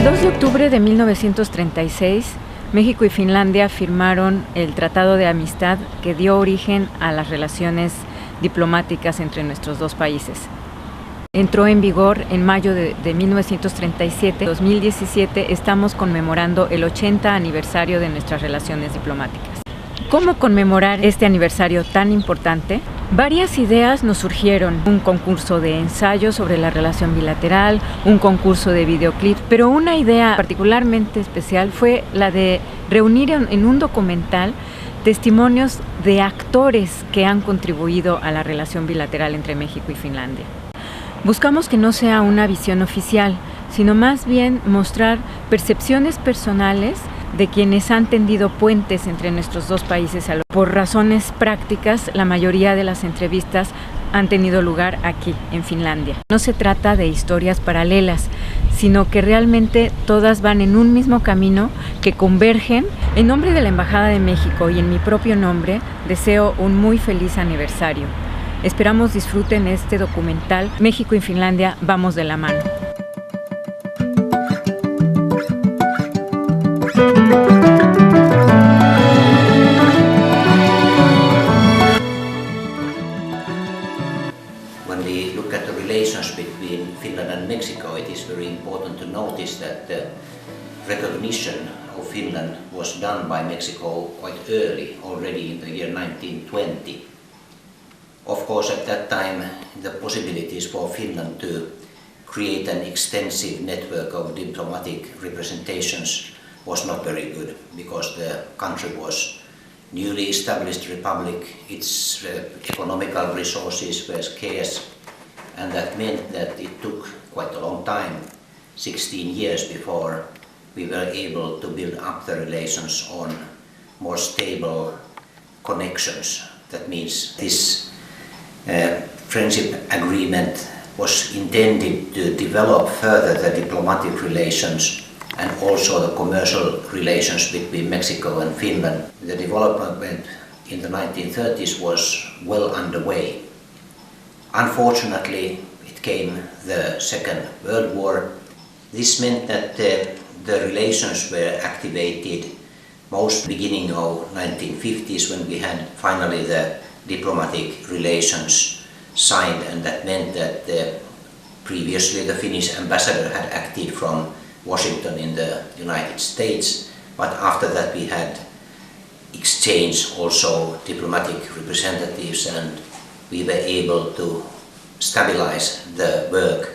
El 2 de octubre de 1936, México y Finlandia firmaron el Tratado de Amistad que dio origen a las relaciones diplomáticas entre nuestros dos países. Entró en vigor en mayo de 1937. En 2017 estamos conmemorando el 80 aniversario de nuestras relaciones diplomáticas. ¿Cómo conmemorar este aniversario tan importante? Varias ideas nos surgieron. Un concurso de ensayos sobre la relación bilateral, un concurso de videoclips, pero una idea particularmente especial fue la de reunir en un documental testimonios de actores que han contribuido a la relación bilateral entre México y Finlandia. Buscamos que no sea una visión oficial, sino más bien mostrar percepciones personales de quienes han tendido puentes entre nuestros dos países. Por razones prácticas, la mayoría de las entrevistas han tenido lugar aquí, en Finlandia. No se trata de historias paralelas, sino que realmente todas van en un mismo camino que convergen. En nombre de la Embajada de México y en mi propio nombre, deseo un muy feliz aniversario. Esperamos disfruten este documental. México y Finlandia vamos de la mano. When we look at the relations between Finland and Mexico, it is very important to notice that the recognition of Finland was done by Mexico quite early, already in the year 1920. Of course, at that time, the possibilities for Finland to create an extensive network of diplomatic representations was not very good, because the country was newly established republic, its economical resources were scarce, and that meant that it took quite a long time, 16 years, before we were able to build up the relations on more stable connections. That means this friendship agreement was intended to develop further the diplomatic relations and also the commercial relations between Mexico and Finland. The development in the 1930s was well underway. Unfortunately, it came the Second World War. This meant that the relations were activated most beginning of 1950s, when we had finally the diplomatic relations signed, and that meant that previously the Finnish ambassador had acted from Washington in the United States, but after that we had exchanged also diplomatic representatives, and we were able to stabilize the work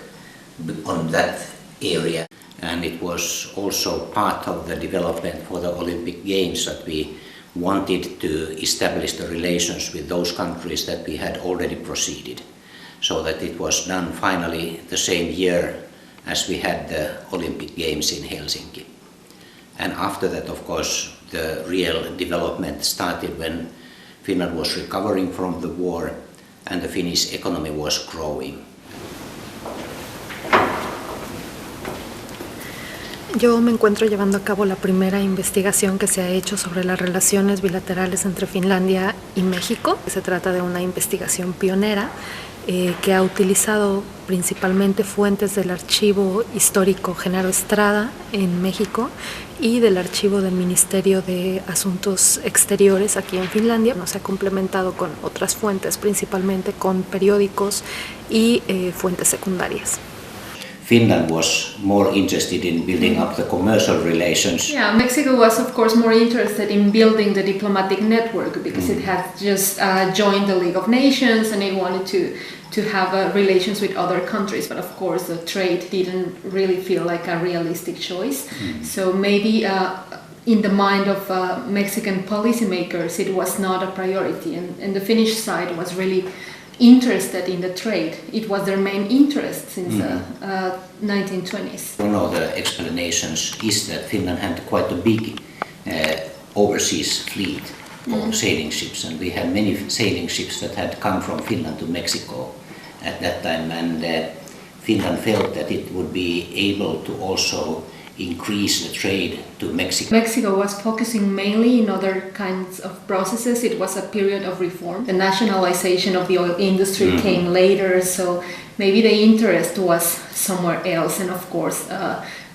on that area. And it was also part of the development for the Olympic Games that we wanted to establish the relations with those countries that we had already proceeded, so that it was done finally the same year as we had the Olympic Games in Helsinki. And after that, of course, the real development started when Finland was recovering from the war and the Finnish economy was growing. Yo me encuentro llevando a cabo la primera investigación que se ha hecho sobre las relaciones bilaterales entre Finlandia y México. Se trata de una investigación pionera que ha utilizado principalmente fuentes del Archivo Histórico Genaro Estrada en México y del Archivo del Ministerio de Asuntos Exteriores aquí en Finlandia. Se ha complementado con otras fuentes, principalmente con periódicos y fuentes secundarias. Finland was more interested in building up the commercial relations. Yeah, Mexico was of course more interested in building the diplomatic network, because it had just joined the League of Nations and it wanted to have relations with other countries, but of course the trade didn't really feel like a realistic choice. So maybe in the mind of Mexican policymakers it was not a priority, and the Finnish side was really interested in the trade. It was their main interest since the 1920s. One of the explanations is that Finland had quite a big overseas fleet of sailing ships, and we had many sailing ships that had come from Finland to Mexico at that time, and Finland felt that it would be able to also increase the trade to Mexico. Mexico was focusing mainly in other kinds of processes. It was a period of reform. The nationalization of the oil industry came later, so maybe the interest was somewhere else. And of course,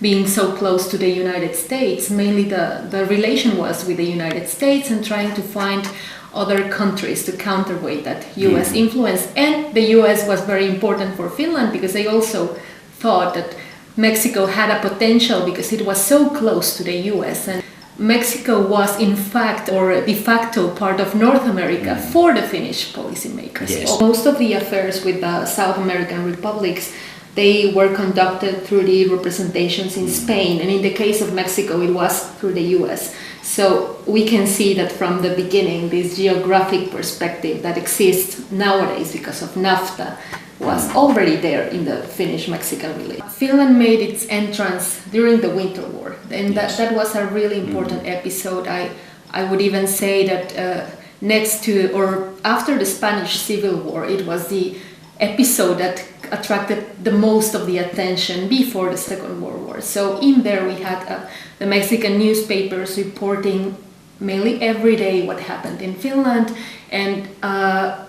being so close to the United States, mainly the relation was with the United States and trying to find other countries to counterweight that US influence. And the US was very important for Finland because they also thought that Mexico had a potential because it was so close to the US, and Mexico was in fact or de facto part of North America for the Finnish policymakers. Yes. Most of the affairs with the South American republics, they were conducted through the representations in Spain, and in the case of Mexico it was through the US. So we can see that from the beginning this geographic perspective that exists nowadays because of NAFTA was already there in the Finnish-Mexican relations. Finland made its entrance during the Winter War, and that was a really important episode. I would even say that next to or after the Spanish Civil War, it was the episode that attracted the most of the attention before the Second World War. So in there we had the Mexican newspapers reporting mainly every day what happened in Finland, and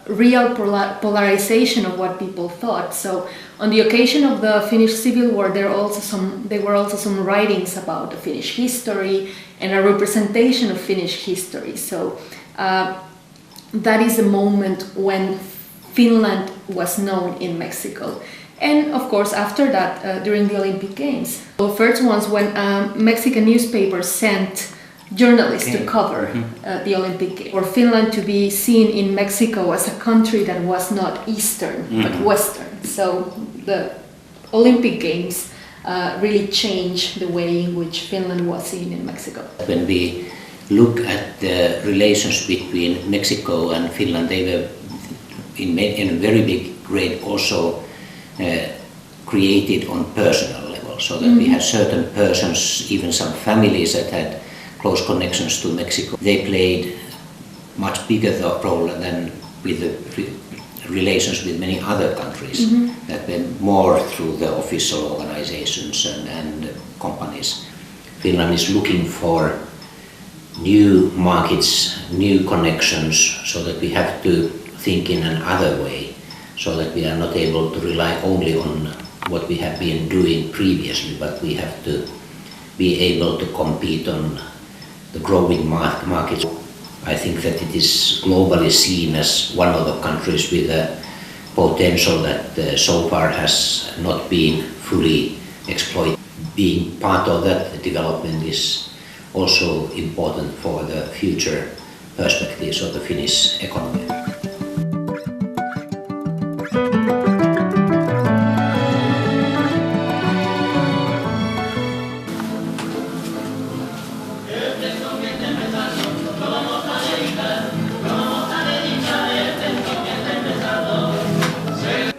real polarization of what people thought. So on the occasion of the Finnish Civil War, there were also some writings about the Finnish history and a representation of Finnish history. So that is the moment when Finland was known in Mexico. And of course, after that, during the Olympic Games, the first ones when Mexican newspapers sent journalists to cover the Olympic Games, for Finland to be seen in Mexico as a country that was not Eastern but Western. So the Olympic Games really changed the way in which Finland was seen in Mexico. When we look at the relations between Mexico and Finland, they were in a very big grade also created on personal level, so that we had certain persons, even some families that had close connections to Mexico. They played much bigger role than with the relations with many other countries that were more through the official organizations and companies. Finland is looking for new markets, new connections, so that we have to think in another way, so that we are not able to rely only on what we have been doing previously, but we have to be able to compete on the growing markets. I think that it is globally seen as one of the countries with a potential that so far has not been fully exploited. Being part of that development is also important for the future perspectives of the Finnish economy.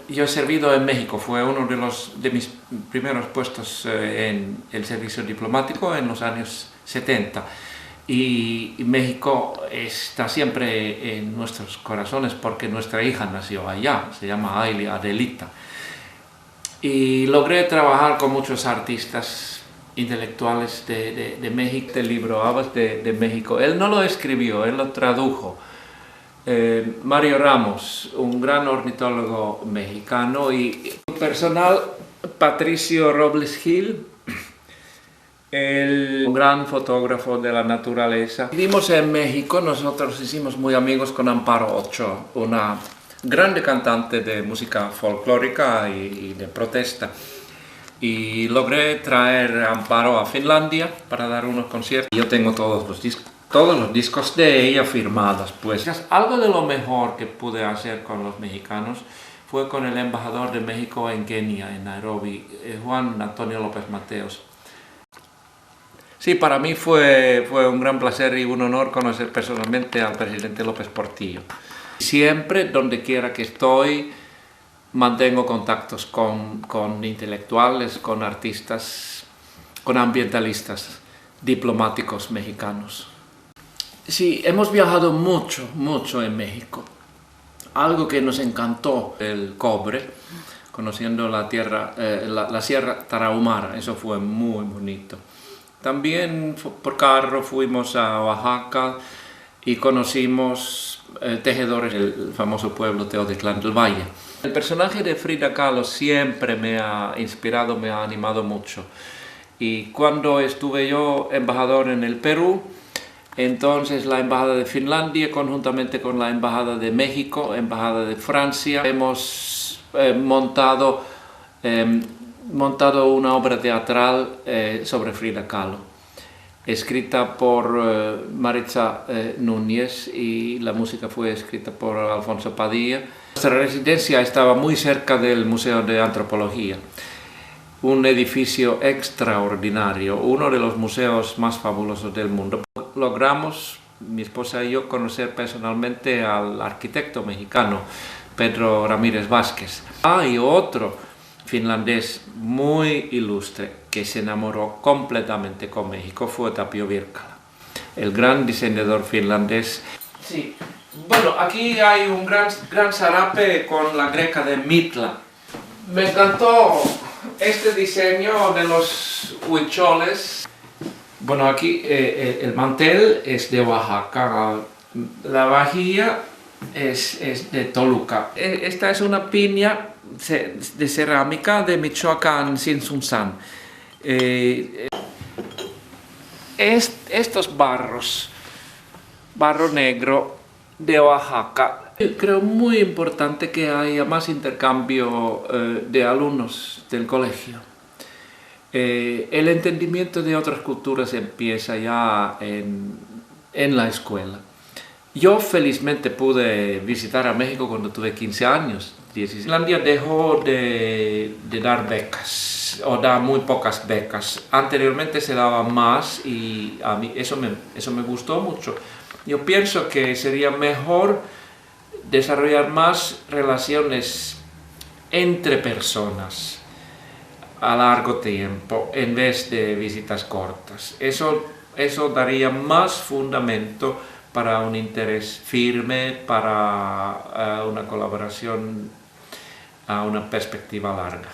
Yo he servido en México, fue uno de mis primeros puestos en el servicio diplomático en los años 70, y México está siempre en nuestros corazones porque nuestra hija nació allá, se llama Ailey Adelita, y logré trabajar con muchos artistas intelectuales de México. El libro Habas de México, él no lo escribió, él lo tradujo. Mario Ramos, un gran ornitólogo mexicano, y personal Patricio Robles Gil, un gran fotógrafo de la naturaleza. Vivimos en México, nosotros hicimos muy amigos con Amparo Ochoa, una grande cantante de música folclórica y de protesta. Y logré traer a Amparo a Finlandia para dar unos conciertos. Yo tengo todos los discos de ella firmados, pues. Algo de lo mejor que pude hacer con los mexicanos fue con el embajador de México en Kenia, en Nairobi, Juan Antonio López Mateos. Sí, para mí fue un gran placer y un honor conocer personalmente al presidente López Portillo. Siempre, donde quiera que estoy, mantengo contactos con intelectuales, con artistas, con ambientalistas, diplomáticos mexicanos. Sí, hemos viajado mucho en México. Algo que nos encantó, el cobre. conociendo la Sierra Tarahumara. Eso fue muy bonito. También por carro fuimos a Oaxaca y conocimos tejedores del famoso pueblo Teotitlán del Valle. El personaje de Frida Kahlo siempre me ha inspirado, me ha animado mucho. Y cuando estuve yo embajador en el Perú, entonces la Embajada de Finlandia, conjuntamente con la Embajada de México, Embajada de Francia, hemos montado una obra teatral sobre Frida Kahlo, escrita por Maritza Núñez, y la música fue escrita por Alfonso Padilla. Nuestra residencia estaba muy cerca del Museo de Antropología, un edificio extraordinario, uno de los museos más fabulosos del mundo. Logramos, mi esposa y yo, conocer personalmente al arquitecto mexicano Pedro Ramírez Vázquez. Hay otro finlandés muy ilustre que se enamoró completamente con México, fue Tapio Virkala, el gran diseñador finlandés. Sí. Bueno, aquí hay un gran zarape con la greca de Mitla. Me encantó este diseño de los huicholes. Bueno, aquí el mantel es de Oaxaca, la vajilla es de Toluca. Esta es una piña de cerámica de Michoacán, Sinsunzán. Estos barro negro de Oaxaca, creo muy importante que haya más intercambio de alumnos del colegio. El entendimiento de otras culturas empieza ya en la escuela. Yo felizmente pude visitar a México cuando tuve 15 años. Finlandia dejó de dar becas, o da muy pocas becas. Anteriormente se daba más y a mí eso me gustó mucho. Yo pienso que sería mejor desarrollar más relaciones entre personas a largo tiempo en vez de visitas cortas. Eso daría más fundamento para un interés firme, para una colaboración a una perspectiva larga.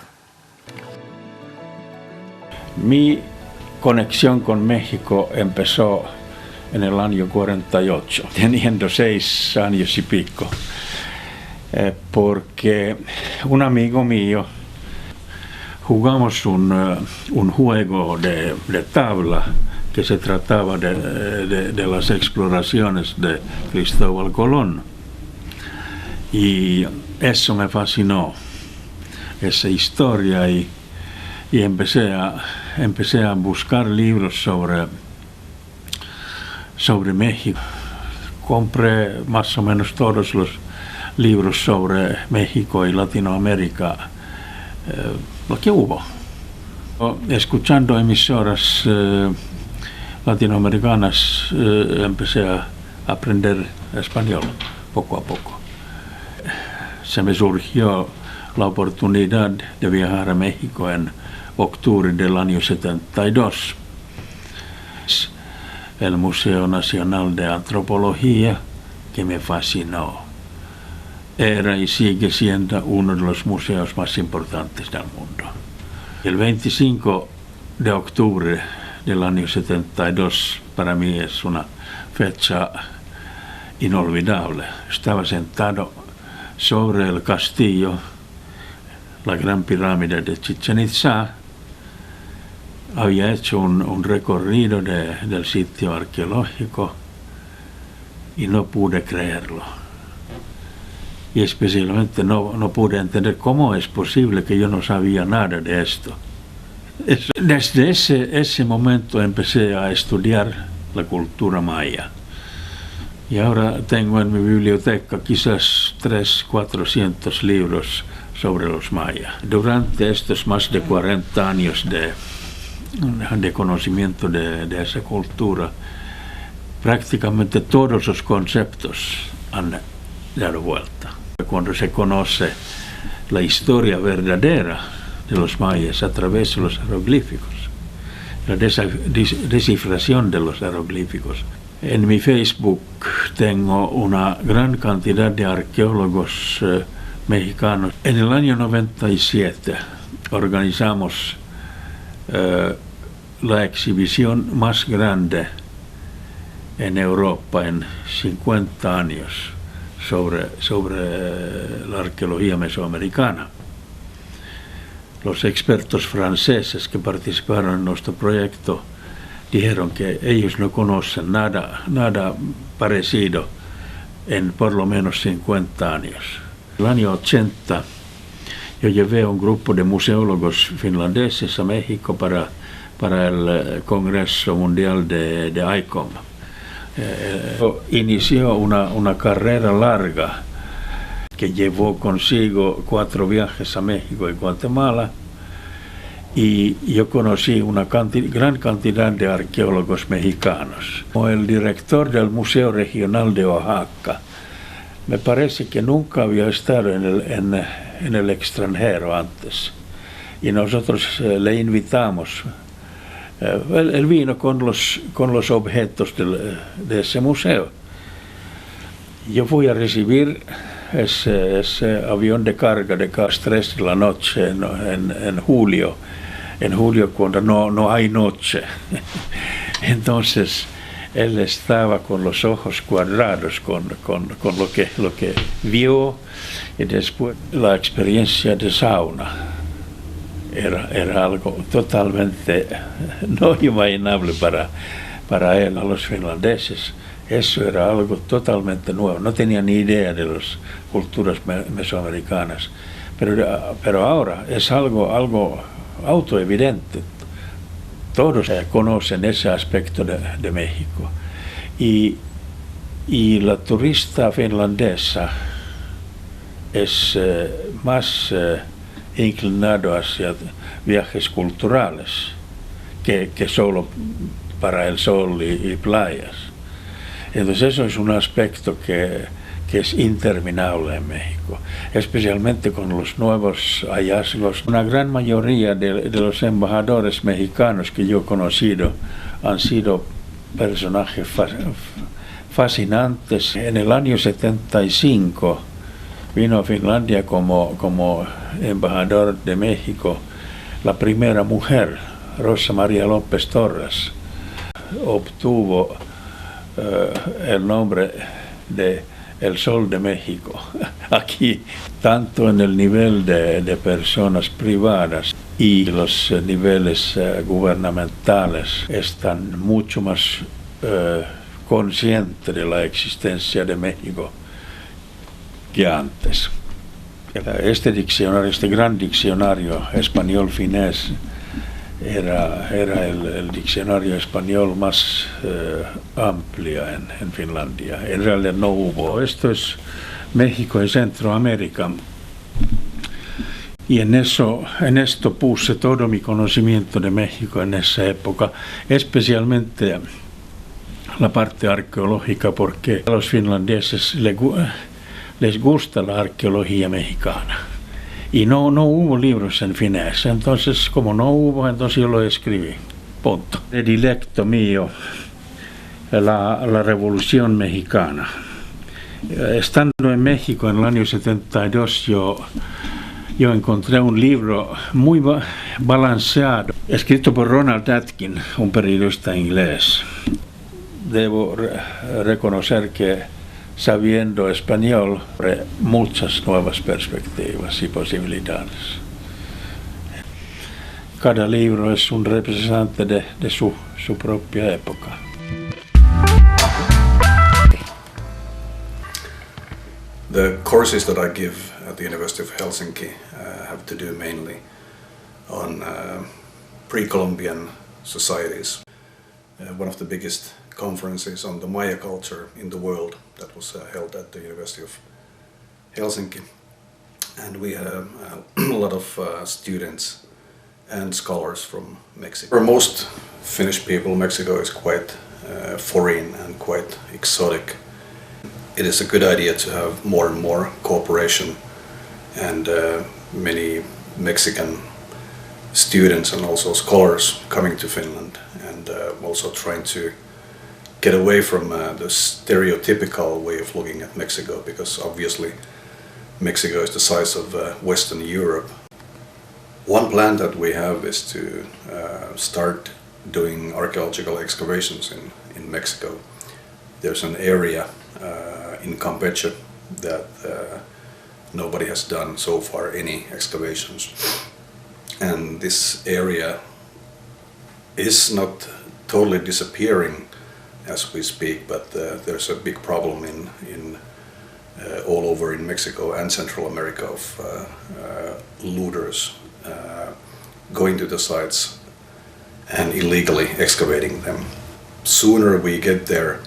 Mi conexión con México empezó en el año 48, teniendo 6 años y pico, porque un amigo mío jugamos un juego de tabla que se trataba de las exploraciones de Cristóbal Colón, y eso me fascinó, esa historia, y empecé a buscar libros sobre México. Compré más o menos todos los libros sobre México y Latinoamérica, lo que hubo. Escuchando emisoras latinoamericanas, empecé a aprender español poco a poco. Se me surgió la oportunidad de viajar a México en octubre del año 72. El Museo Nacional de Antropología, que me fascinó. Era y sigue siendo uno de los museos más importantes del mundo. El 25 de octubre del año 72 para mí es una fecha inolvidable. Estaba sentado sobre el castillo, la gran pirámide de Chichén Itzá. Había hecho un recorrido del sitio arqueológico y no pude creerlo. Y especialmente no pude entender cómo es posible que yo no sabía nada de esto. Desde ese momento empecé a estudiar la cultura maya. Y ahora tengo en mi biblioteca quizás 300-400 libros sobre los mayas. Durante estos más de 40 años de conocimiento de esa cultura, prácticamente todos los conceptos han dado vuelta. Cuando se conoce la historia verdadera de los mayas a través de los jeroglíficos, la descifración de los jeroglíficos. En mi Facebook tengo una gran cantidad de arqueólogos mexicanos. En el año 97 organizamos la exhibición más grande en Europa en 50 años sobre la arqueología mesoamericana. Los expertos franceses que participaron en nuestro proyecto dijeron que ellos no conocen nada parecido en por lo menos 50 años. En el año 80 yo llevé a un grupo de museólogos finlandeses a México para el Congreso Mundial de ICOM. Inició una carrera larga que llevó consigo 4 viajes a México y Guatemala, y yo conocí una gran cantidad de arqueólogos mexicanos. Como el director del Museo Regional de Oaxaca, me parece que nunca había estado en el extranjero antes, y nosotros le invitamos. Él vino con los objetos de ese museo. Yo fui a recibir ese avión de carga de las 3 de la noche en julio cuando no hay noche. Entonces él estaba con los ojos cuadrados con lo que vio, y después la experiencia de sauna. Era algo totalmente no imaginable para él, a los finlandeses. Eso era algo totalmente nuevo. No tenía ni idea de las culturas mesoamericanas. Pero ahora es algo autoevidente. Todos conocen ese aspecto de México. Y la turista finlandesa es más inclinado hacia viajes culturales que solo para el sol y playas. Entonces eso es un aspecto que es interminable en México, especialmente con los nuevos hallazgos. Una gran mayoría de los embajadores mexicanos que yo he conocido han sido personajes fascinantes. En el año 75 vino a Finlandia como embajador de México la primera mujer, Rosa María López Torres. Obtuvo el nombre de El Sol de México aquí, tanto en el nivel de personas privadas y los niveles gubernamentales están mucho más conscientes de la existencia de México que antes. Este gran diccionario español finés era el diccionario español más amplio en Finlandia. En realidad no hubo. Esto es México y Centroamérica. Y en esto puse todo mi conocimiento de México en esa época, especialmente la parte arqueológica, porque a los finlandeses les gusta la arqueología mexicana. Y no hubo libros en finés, entonces como no hubo, entonces yo lo escribí, punto. Predilecto mío, la Revolución Mexicana. Estando en México en el año 72, yo encontré un libro muy balanceado, escrito por Ronald Atkin, un periodista inglés. Debo reconocer que sabiendo español, muchas nuevas perspectivas y posibilidades. Cada libro es un representante de su propia época. The courses that I give at the University of Helsinki have to do mainly on pre-Columbian societies. One of the biggest conferences on the Maya culture in the world that was held at the University of Helsinki, and we had a lot of students and scholars from Mexico. For most Finnish people, Mexico is quite foreign and quite exotic. It is a good idea to have more and more cooperation, and many Mexican students and also scholars coming to Finland, and also trying to get away from the stereotypical way of looking at Mexico, because obviously Mexico is the size of Western Europe. One plan that we have is to start doing archaeological excavations in Mexico. There's an area in Campeche that nobody has done so far any excavations. And this area is not totally disappearing as we speak, but there's a big problem in all over in Mexico and Central America of looters going to the sites and illegally excavating them. Sooner we get there,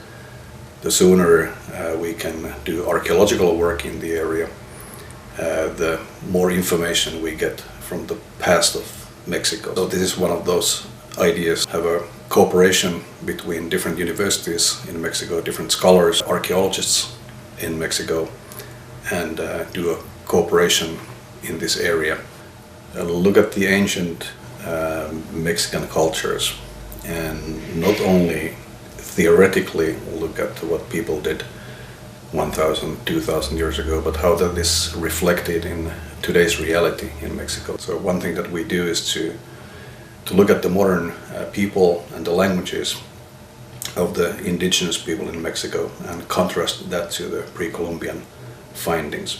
the sooner we can do archaeological work in the area, the more information we get from the past of Mexico. So this is one of those ideas, have a cooperation between different universities in Mexico, different scholars, archaeologists in Mexico, and do a cooperation in this area. Look at the ancient Mexican cultures and not only theoretically look at what people did 1,000, 2,000 years ago, but how that is reflected in today's reality in Mexico. So one thing that we do is to look at the modern people and the languages of the indigenous people in Mexico and contrast that to the pre-Columbian findings.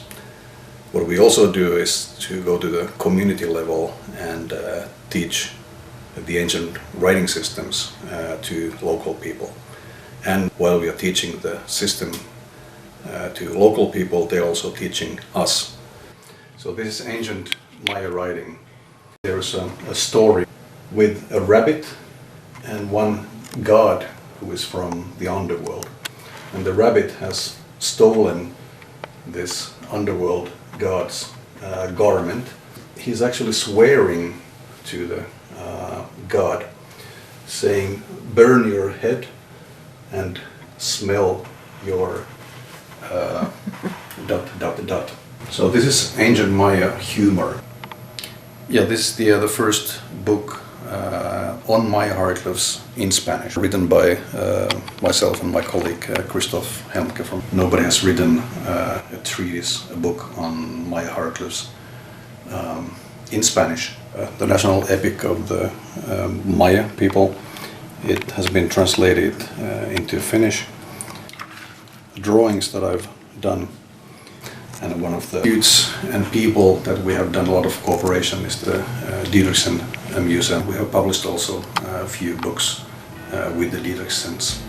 What we also do is to go to the community level and teach the ancient writing systems to local people. And while we are teaching the system to local people, they're also teaching us. So this is ancient Maya writing. There's a story with a rabbit and one god who is from the underworld. And the rabbit has stolen this underworld god's garment. He's actually swearing to the god, saying, "Burn your head and smell your dot dot dot." So this is ancient Maya humor. Yeah, this is the first book on Maya hieroglyphs in Spanish, written by myself and my colleague Christoph Helmke. Nobody has written a treatise, a book on Maya hieroglyphs in Spanish. The national epic of the Maya people, it has been translated into Finnish. Drawings that I've done, and one of the youths and people that we have done a lot of cooperation is the Didriksen Museum. We have published also a few books with the Didriksens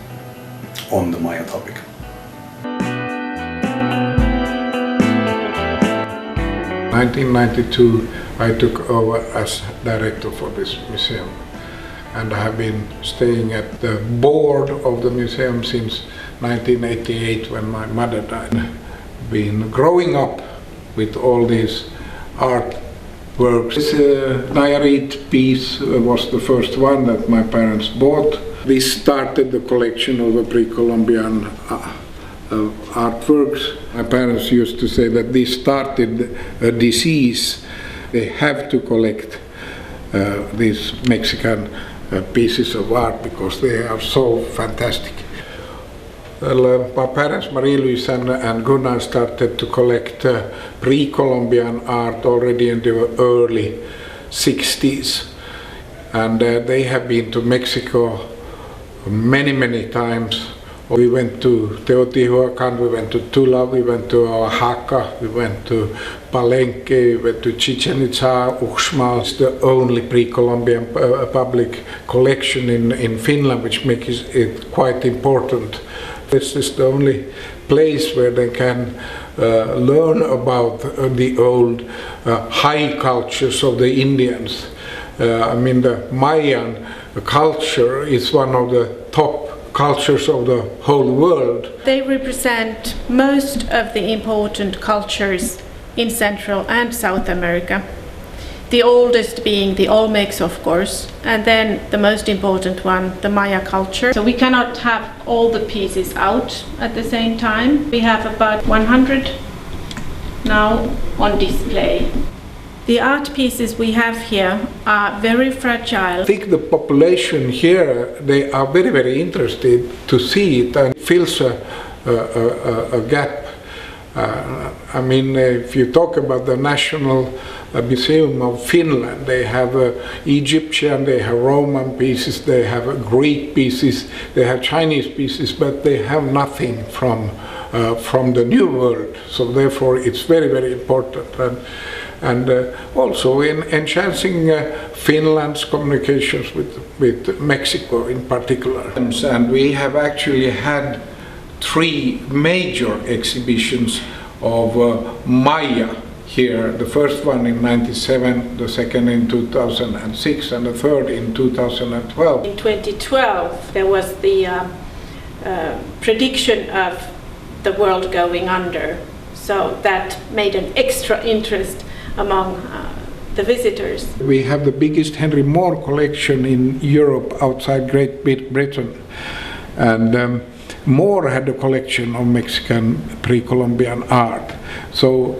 on the Maya topic. In 1992 I took over as director for this museum, and I have been staying at the board of the museum since 1988 when my mother died. Been growing up with all these artworks. This Nayarit piece was the first one that my parents bought. This started the collection of the pre-Columbian artworks. My parents used to say that this started a disease. They have to collect these Mexican pieces of art because they are so fantastic. Well, my parents, Marie-Louise and Gunnar, started to collect pre-Columbian art already in the early 60s. And they have been to Mexico many times. We went to Teotihuacan, we went to Tula, we went to Oaxaca, we went to Palenque, we went to Chichen Itza, Uxmal. It's the only pre-Columbian public collection in Finland, which makes it quite important. This is the only place where they can learn about the old high cultures of the Indians. I mean, the Mayan culture is one of the top cultures of the whole world. They represent most of the important cultures in Central and South America. The oldest being the Olmecs, of course, and then the most important one, the Maya culture. So we cannot have all the pieces out at the same time. We have about 100 now on display. The art pieces we have here are very fragile. I think the population here, they are very interested to see it, and fills a gap I mean, if you talk about the National Museum of Finland, they have Egyptian, they have Roman pieces, they have Greek pieces, they have Chinese pieces, but they have nothing from the New World. So therefore, it's very, very important. And also in enhancing Finland's communications with Mexico in particular. And we have actually had 3 major exhibitions of Maya here. The first one in '97, the second in 2006, and the third in 2012. In 2012, there was the prediction of the world going under. So that made an extra interest among the visitors. We have the biggest Henry Moore collection in Europe outside Great Britain. And Moore had a collection of Mexican pre-Columbian art. So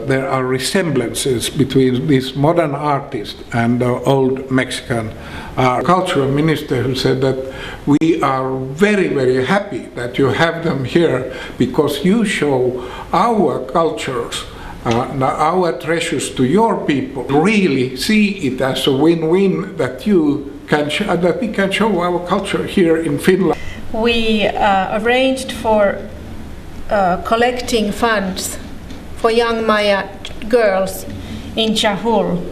there are resemblances between this modern artist and the old Mexican art. Cultural minister who said that we are very, very happy that you have them here because you show our cultures, our treasures to your people. Really see it as a win-win that that we can show our culture here in Finland. We arranged for collecting funds for young Maya girls in Chahul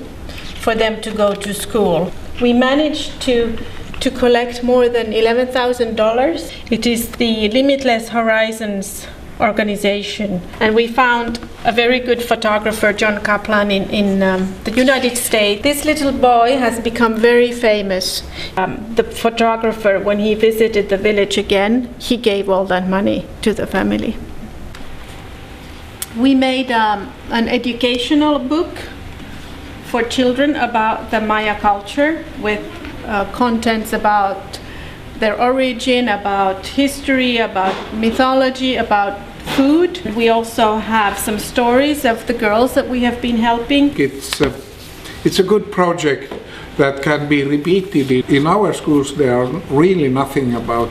for them to go to school. We managed to collect more than $11,000. It is the Limitless Horizons organization, and we found a very good photographer, John Kaplan, in the United States. This little boy has become very famous. The photographer, when he visited the village again, he gave all that money to the family. We made an educational book for children about the Maya culture with contents about their origin, about history, about mythology, about food. We also have some stories of the girls that we have been helping. It's a good project that can be repeated. In our schools there are really nothing about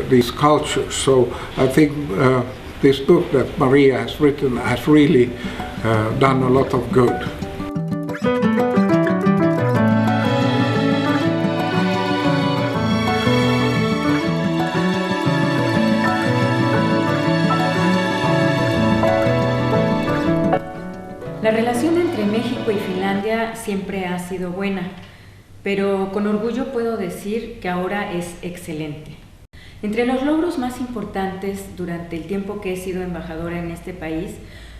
these cultures. So I think this book that Maria has written has really done a lot of good. La relación entre México y Finlandia siempre ha sido buena, pero con orgullo puedo decir que ahora es excelente. Entre los logros más importantes durante el tiempo que he sido embajadora en este país,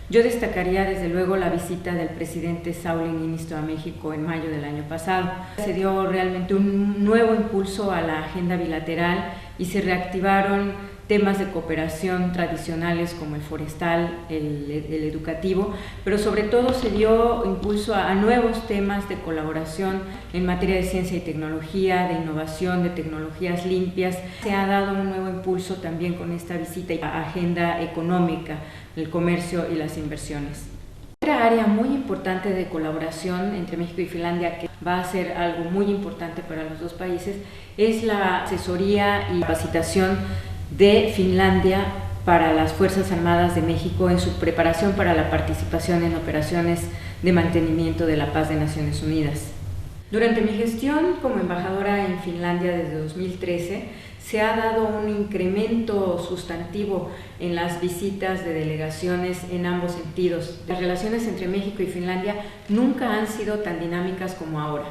yo destacaría desde luego la visita del presidente Sauli Niinistö a México en mayo del año pasado. Se dio realmente un nuevo impulso a la agenda bilateral y se reactivaron temas de cooperación tradicionales como el forestal, el educativo, pero sobre todo se dio impulso a nuevos temas de colaboración en materia de ciencia y tecnología, de innovación, de tecnologías limpias. Se ha dado un nuevo impulso también con esta visita a la agenda económica, el comercio y las inversiones. Otra área muy importante de colaboración entre México y Finlandia, que va a ser algo muy importante para los dos países, es la asesoría y capacitación de Finlandia para las Fuerzas Armadas de México en su preparación para la participación en operaciones de mantenimiento de la paz de Naciones Unidas. Durante mi gestión como embajadora en Finlandia desde 2013, se ha dado un incremento sustantivo en las visitas de delegaciones en ambos sentidos. Las relaciones entre México y Finlandia nunca han sido tan dinámicas como ahora.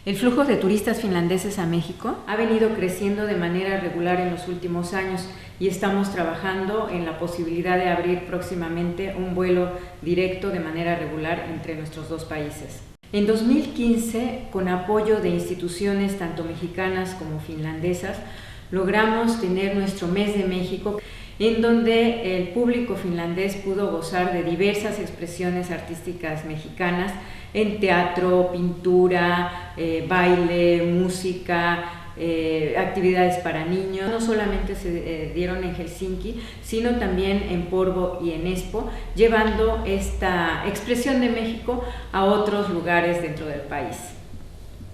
El flujo de turistas finlandeses a México ha venido creciendo de manera regular en los últimos años y estamos trabajando en la posibilidad de abrir próximamente un vuelo directo de manera regular entre nuestros dos países. En 2015, con apoyo de instituciones tanto mexicanas como finlandesas, logramos tener nuestro Mes de México, en donde el público finlandés pudo gozar de diversas expresiones artísticas mexicanas en teatro, pintura, baile, música, actividades para niños. No solamente se dieron en Helsinki, sino también en Porvoo y en Espoo, llevando esta expresión de México a otros lugares dentro del país.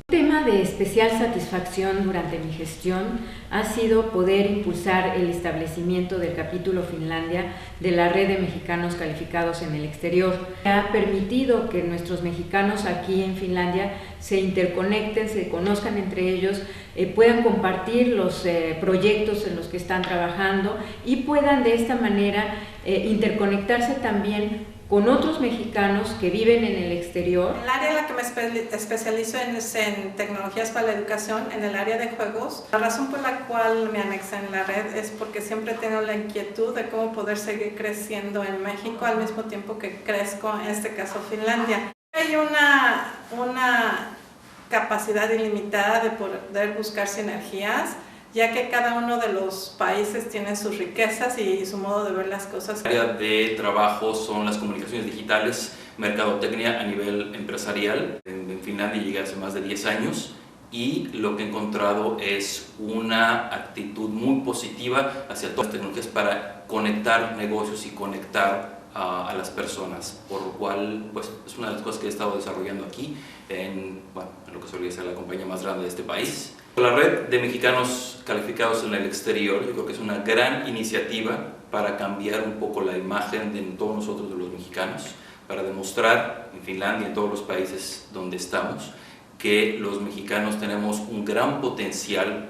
Un tema de especial satisfacción durante mi gestión ha sido poder impulsar el establecimiento del capítulo Finlandia de la Red de Mexicanos Calificados en el Exterior. Ha permitido que nuestros mexicanos aquí en Finlandia se interconecten, se conozcan entre ellos, puedan compartir los proyectos en los que están trabajando y puedan de esta manera interconectarse también con otros mexicanos que viven en el exterior. El área en la que me especializo es en tecnologías para la educación, en el área de juegos. La razón por la cual me anexé en la red es porque siempre he tenido la inquietud de cómo poder seguir creciendo en México al mismo tiempo que crezco, en este caso Finlandia. Hay una capacidad ilimitada de poder buscar sinergias, ya que cada uno de los países tiene sus riquezas y su modo de ver las cosas. El área de trabajo son las comunicaciones digitales, mercadotecnia a nivel empresarial. En Finlandia llegué hace más de 10 años y lo que he encontrado es una actitud muy positiva hacia todas las tecnologías para conectar negocios y conectar a las personas, por lo cual pues, es una de las cosas que he estado desarrollando aquí en lo que solía ser la compañía más grande de este país. La Red de Mexicanos Calificados en el Exterior, yo creo que es una gran iniciativa para cambiar un poco la imagen de todos nosotros, de los mexicanos, para demostrar en Finlandia y en todos los países donde estamos que los mexicanos tenemos un gran potencial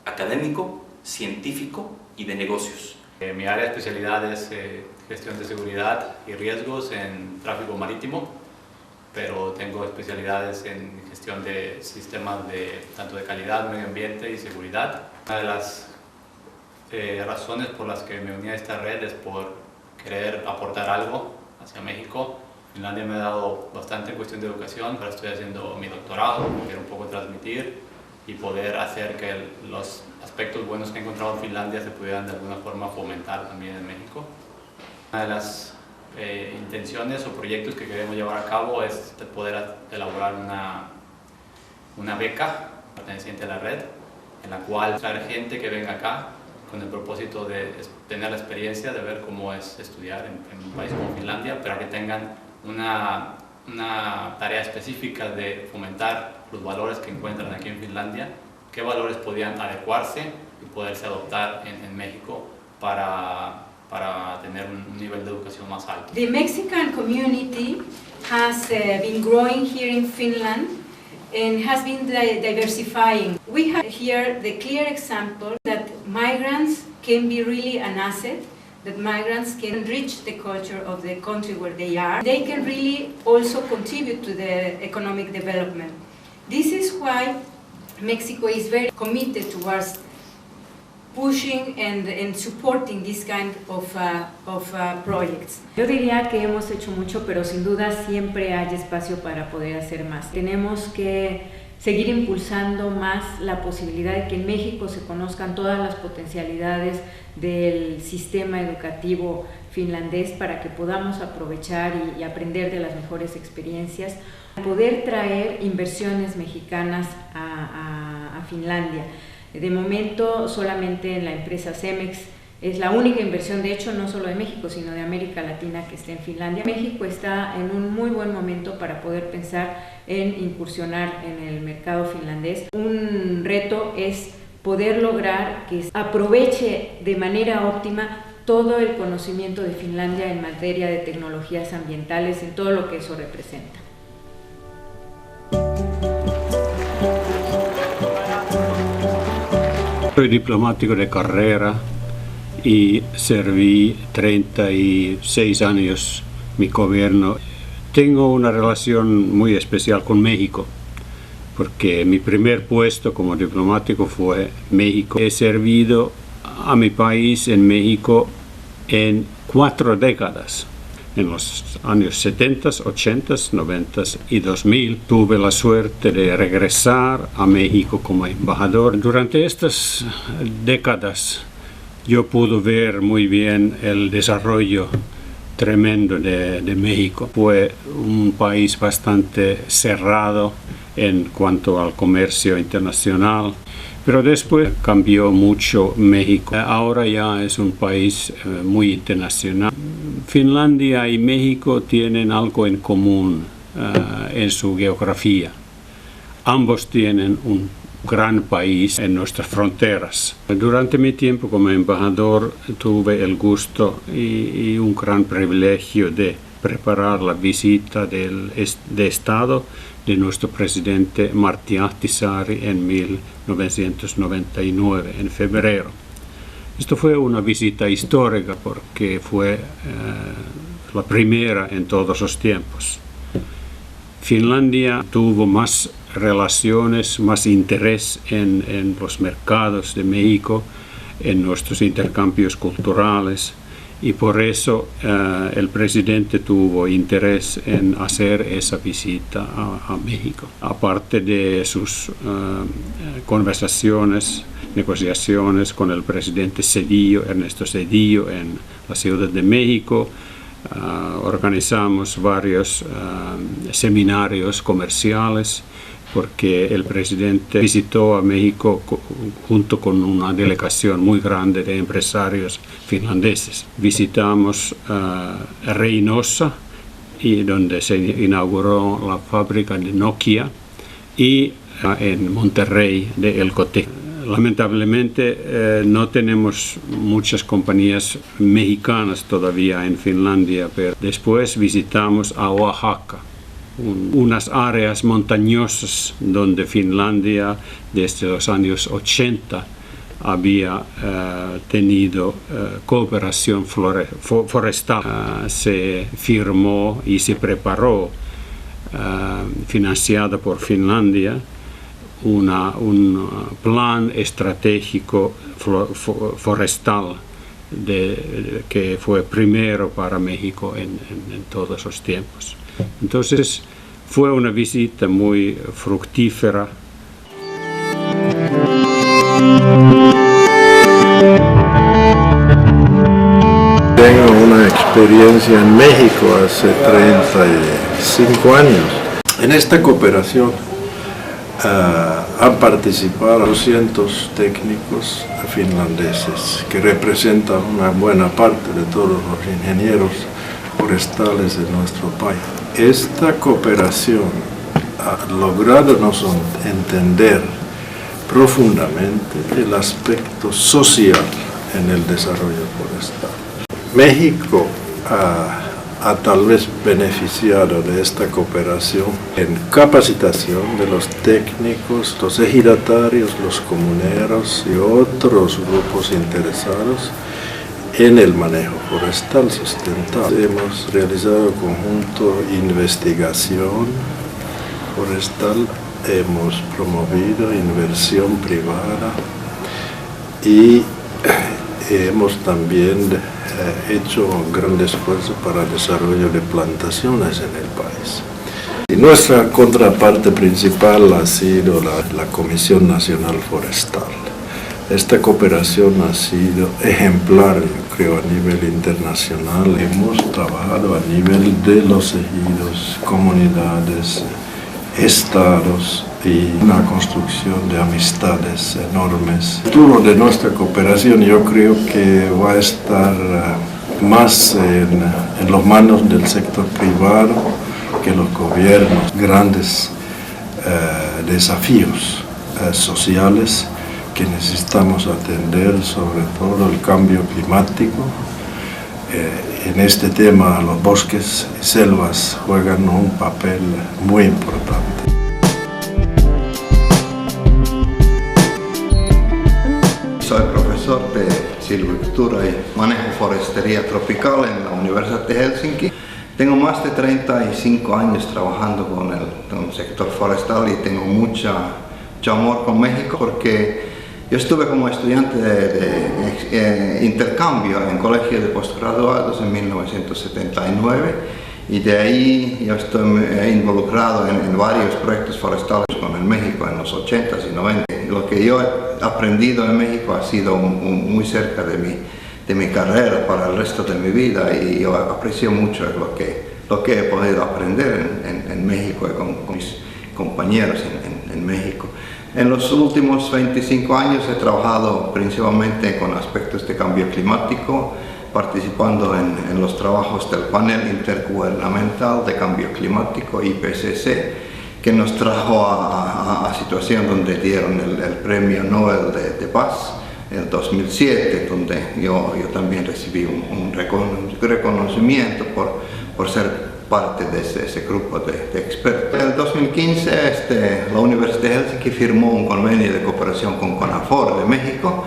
académico, científico y de negocios. Mi área de especialidad es gestión de seguridad y riesgos en tráfico marítimo, pero tengo especialidades en gestión de sistemas tanto de calidad, medio ambiente y seguridad. Una de las razones por las que me uní a esta red es por querer aportar algo hacia México. Finlandia me ha dado bastante en cuestión de educación, pero estoy haciendo mi doctorado, quiero un poco transmitir y poder hacer que los aspectos buenos que he encontrado en Finlandia se pudieran de alguna forma fomentar también en México. Una de las intenciones o proyectos que queremos llevar a cabo es poder elaborar una beca perteneciente a la red, en la cual traer gente que venga acá con el propósito de tener la experiencia de ver cómo es estudiar en un país como Finlandia, pero que tengan una tarea específica de fomentar los valores que encuentran aquí en Finlandia, qué valores podían adecuarse y poderse adoptar en México para tener un nivel de educación más alto. The Mexican community has been growing here in Finland and has been diversifying. We have here the clear example that migrants can be really an asset, that migrants can enrich the culture of the country where they are. They can really also contribute to the economic development. This is why Mexico is very committed towards pushing and supporting this kind of projects. Yo diría que hemos hecho mucho, pero sin duda siempre hay espacio para poder hacer más. Tenemos que seguir impulsando más la posibilidad de que en México se conozcan todas las potencialidades del sistema educativo finlandés para que podamos aprovechar y aprender de las mejores experiencias, poder traer inversiones mexicanas a Finlandia. De momento solamente en la empresa Cemex es la única inversión, de hecho no solo de México sino de América Latina que está en Finlandia. México está en un muy buen momento para poder pensar en incursionar en el mercado finlandés. Un reto es poder lograr que aproveche de manera óptima todo el conocimiento de Finlandia en materia de tecnologías ambientales, en todo lo que eso representa. Soy diplomático de carrera y serví 36 años mi gobierno. Tengo una relación muy especial con México, porque mi primer puesto como diplomático fue México. He servido a mi país en México en 4 décadas. En los años 70, 80, 90 y 2000 tuve la suerte de regresar a México como embajador. Durante estas décadas yo pude ver muy bien el desarrollo tremendo de México. Fue un país bastante cerrado en cuanto al comercio internacional, pero después cambió mucho México. Ahora ya es un país muy internacional. Finlandia y México tienen algo en común en su geografía. Ambos tienen un gran país en nuestras fronteras. Durante mi tiempo como embajador tuve el gusto y un gran privilegio de preparar la visita de Estado de nuestro presidente Martti Ahtisaari en 1999, en febrero. Esto fue una visita histórica porque fue la primera en todos los tiempos. Finlandia tuvo más relaciones, más interés en los mercados de México, en nuestros intercambios culturales, y por eso el presidente tuvo interés en hacer esa visita a México. Aparte de sus conversaciones, negociaciones con el presidente Ernesto Zedillo en la Ciudad de México, organizamos varios seminarios comerciales porque el presidente visitó a México junto con una delegación muy grande de empresarios finlandeses. Visitamos Reynosa, donde se inauguró la fábrica de Nokia, y en Monterrey de Elcotec. Lamentablemente no tenemos muchas compañías mexicanas todavía en Finlandia, pero después visitamos a Oaxaca, unas áreas montañosas donde Finlandia desde los años 80 había tenido cooperación forestal. Se firmó y se preparó, financiada por Finlandia, un plan estratégico forestal que fue primero para México en todos los tiempos. Entonces fue una visita muy fructífera. Tengo una experiencia en México hace 35 años. En esta cooperación han participado 200 técnicos finlandeses que representan una buena parte de todos los ingenieros forestales de nuestro país. Esta cooperación ha logrado entender profundamente el aspecto social en el desarrollo forestal. México ha tal vez beneficiado de esta cooperación en capacitación de los técnicos, los ejidatarios, los comuneros y otros grupos interesados en el manejo forestal sustentable. Hemos realizado conjunto investigación forestal, hemos promovido inversión privada y hemos también hecho un gran esfuerzo para el desarrollo de plantaciones en el país. Y nuestra contraparte principal ha sido la Comisión Nacional Forestal. Esta cooperación ha sido ejemplar, yo creo, a nivel internacional. Hemos trabajado a nivel de los ejidos, comunidades, estados y una construcción de amistades enormes. El futuro de nuestra cooperación yo creo que va a estar más en las manos del sector privado que los gobiernos. Grandes desafíos sociales que necesitamos atender, sobre todo el cambio climático. En este tema los bosques y selvas juegan un papel muy importante. Soy profesor de silvicultura y manejo forestería tropical en la Universidad de Helsinki. Tengo más de 35 años trabajando con el sector forestal y tengo mucho amor con México porque yo estuve como estudiante de intercambio en colegio de postgraduados en 1979 y de ahí yo estoy involucrado en varios proyectos forestales con el México en los 80s y 90s. Lo que yo he aprendido en México ha sido muy cerca de mi carrera para el resto de mi vida y yo aprecio mucho lo que he podido aprender en México y con mis compañeros en México. En los últimos 25 años he trabajado principalmente con aspectos de cambio climático, participando en los trabajos del Panel Intergubernamental de Cambio Climático, IPCC, que nos trajo a situación donde dieron el Premio Nobel de Paz en 2007, donde yo también recibí un reconocimiento por ser parte de ese grupo de expertos. En el 2015 la Universidad de Helsinki firmó un convenio de cooperación con CONAFOR de México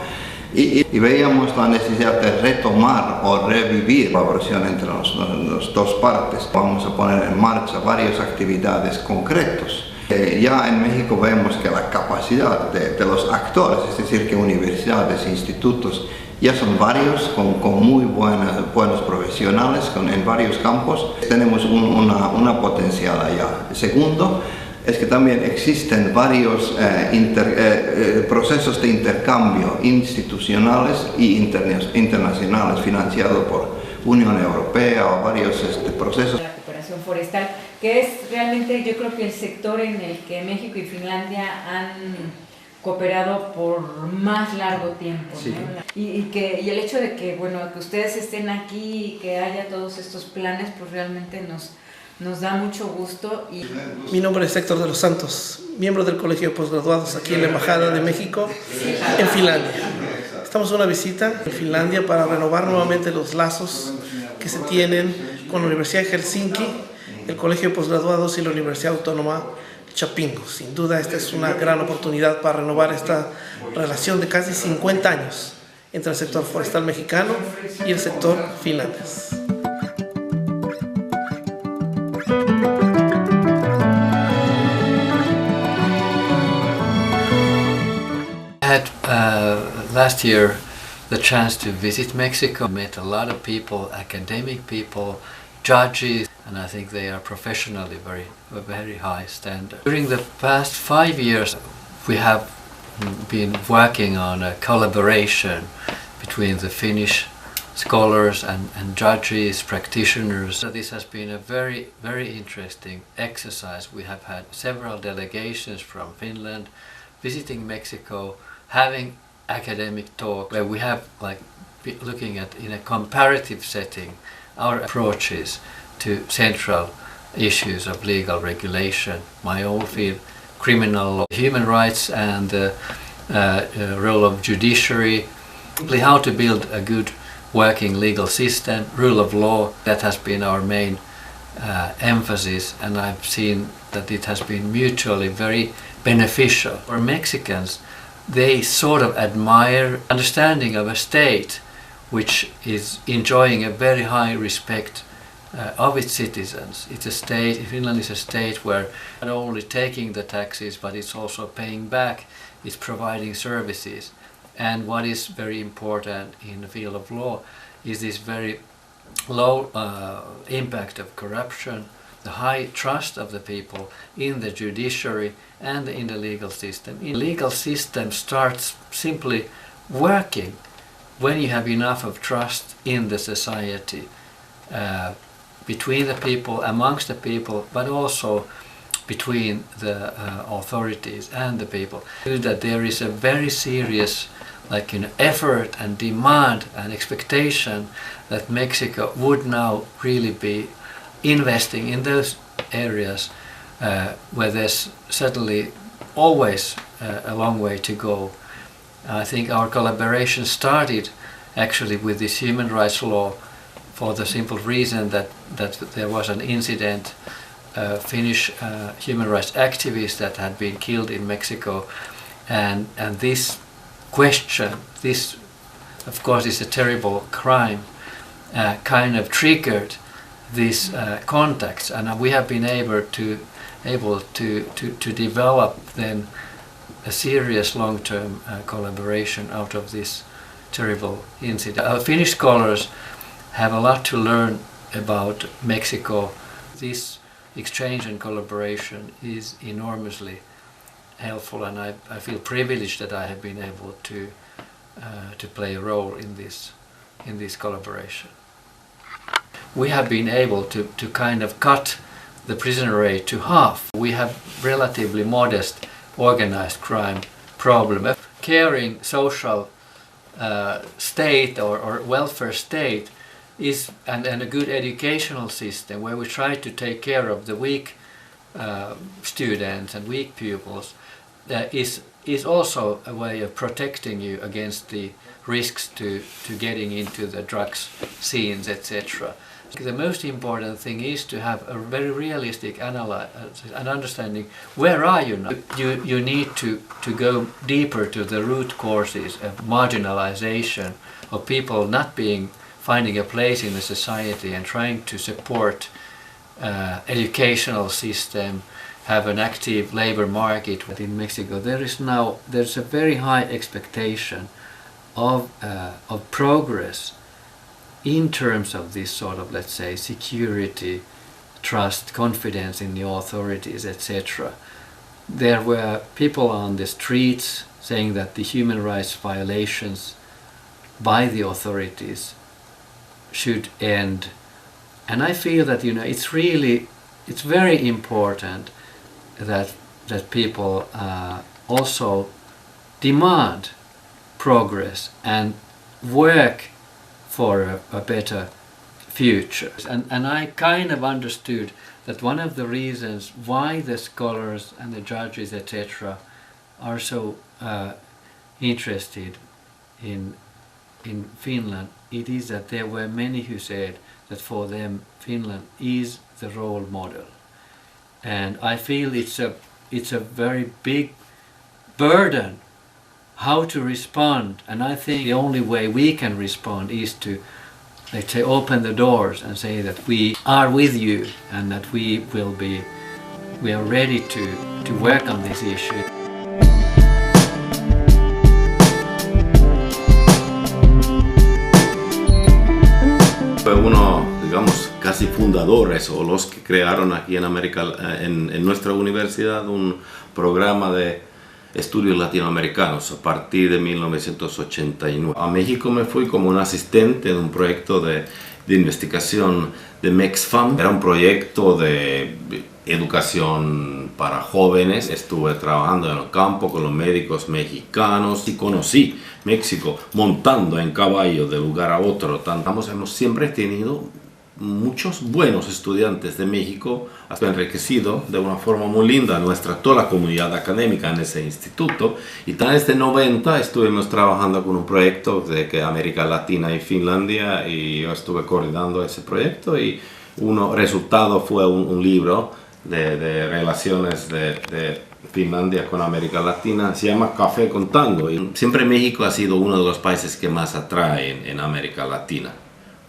y veíamos la necesidad de retomar o revivir la colaboración entre las dos partes. Vamos a poner en marcha varias actividades concretas. Ya en México vemos que la capacidad de los actores, es decir, que universidades, institutos, ya son varios, con muy buenos profesionales en varios campos. Tenemos una potencial allá. Segundo, es que también existen varios procesos de intercambio institucionales e internacionales financiados por Unión Europea o varios procesos. La cooperación forestal, que es realmente, yo creo que el sector en el que México y Finlandia han cooperado por más largo tiempo, ¿no? Sí. Y el hecho de que, bueno, que ustedes estén aquí y que haya todos estos planes, pues realmente nos da mucho gusto. Mi nombre es Héctor de los Santos, miembro del Colegio de Postgraduados aquí en la Embajada de México en Finlandia. Estamos en una visita en Finlandia para renovar nuevamente los lazos que se tienen con la Universidad de Helsinki, el Colegio de Postgraduados y la Universidad Autónoma Chapingo. Sin duda esta es una gran oportunidad para renovar esta relación de casi 50 años entre el sector forestal mexicano y el sector finlandés. I had last year the chance to visit Mexico, met a lot of people, academic people, judges, and I think they are professionally very high standard. During the past 5 years we have been working on a collaboration between the Finnish scholars and judges, practitioners. So this has been a very interesting exercise. We have had several delegations from Finland visiting Mexico, having academic talk where we have looking at in a comparative setting our approaches to central issues of legal regulation, my own field, criminal law, human rights and the role of judiciary, simply how to build a good working legal system, rule of law. That has been our main emphasis, and I've seen that it has been mutually very beneficial. For Mexicans, they sort of admire understanding of a state which is enjoying a very high respect of its citizens. It's a state, Finland is a state where not only taking the taxes, but it's also paying back, it's providing services. And what is very important in the field of law is this very low impact of corruption, the high trust of the people in the judiciary and in the legal system. The legal system starts simply working when you have enough of trust in the society, between the people, amongst the people, but also between the authorities and the people. That there is a very serious effort and demand and expectation that Mexico would now really be investing in those areas where there's certainly always a long way to go. I think our collaboration started actually with this human rights law for the simple reason that there was an incident, Finnish human rights activist that had been killed in Mexico, and this question, this of course is a terrible crime, kind of triggered these contacts, and we have been able to develop then a serious long-term collaboration out of this terrible incident. Our Finnish scholars have a lot to learn about Mexico. This exchange and collaboration is enormously helpful, and I feel privileged that I have been able to play a role in this collaboration. We have been able to kind of cut the prisoner rate to half. We have relatively modest organized crime problem. A caring social state or welfare state is and a good educational system where we try to take care of the weak students and weak pupils is also a way of protecting you against the risks to getting into the drugs scenes, etc. The most important thing is to have a very realistic analysis and understanding where are you now. You need to go deeper to the root causes of marginalization, of people not finding a place in the society and trying to support educational system, have an active labor market within Mexico. There's a very high expectation of progress in terms of this sort of, let's say, security, trust, confidence in the authorities, etc. There were people on the streets saying that the human rights violations by the authorities should end. And I feel that, it's very important that people also demand progress and work for a better future. And I kind of understood that one of the reasons why the scholars and the judges, etc., are so interested in Finland, it is that there were many who said that for them Finland is the role model. And I feel it's a very big burden how to respond, and I think the only way we can respond is to, let's say, open the doors and say that we are with you and that we are ready to work on this issue. Fue uno, digamos, casi fundadores o los que crearon aquí en nuestra universidad un programa de estudios latinoamericanos a partir de 1989. A México me fui como un asistente de un proyecto de investigación de MEXFAM. Era un proyecto de educación para jóvenes. Estuve trabajando en el campo con los médicos mexicanos y conocí México montando en caballo de lugar a otro. Hemos siempre tenido muchos buenos estudiantes de México, ha enriquecido de una forma muy linda toda la comunidad académica en ese instituto. Y desde 90 estuvimos trabajando con un proyecto de América Latina y Finlandia, y yo estuve coordinando ese proyecto, y resultado fue un libro de relaciones de Finlandia con América Latina. Se llama Café con Tango, y siempre México ha sido uno de los países que más atraen en América Latina.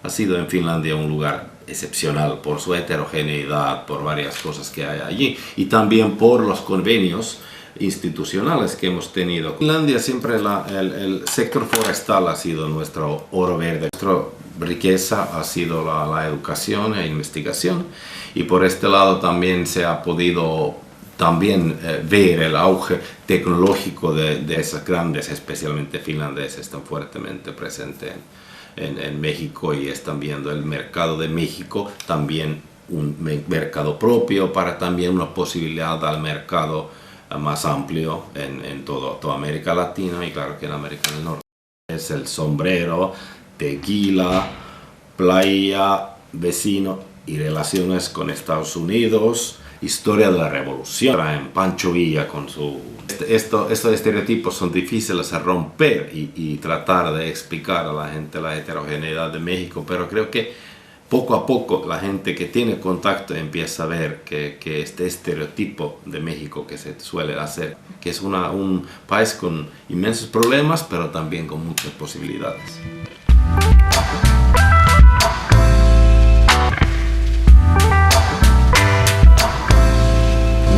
Ha sido en Finlandia un lugar excepcional por su heterogeneidad, por varias cosas que hay allí, y también por los convenios institucionales que hemos tenido. En Finlandia siempre el sector forestal ha sido nuestro oro verde. Nuestra riqueza ha sido la educación e investigación, y por este lado también se ha podido ver el auge tecnológico de esas grandes, especialmente finlandeses, están fuertemente presentes en México, y están viendo el mercado de México también un mercado propio, para también una posibilidad al mercado más amplio en toda América Latina, y claro que en América del Norte. Es el sombrero, tequila, playa, vecino y relaciones con Estados Unidos, historia de la revolución. En Pancho Villa con su... Estos estereotipos son difíciles de romper y tratar de explicar a la gente la heterogeneidad de México, pero creo que poco a poco la gente que tiene contacto empieza a ver que este estereotipo de México que se suele hacer, que es un país con inmensos problemas, pero también con muchas posibilidades.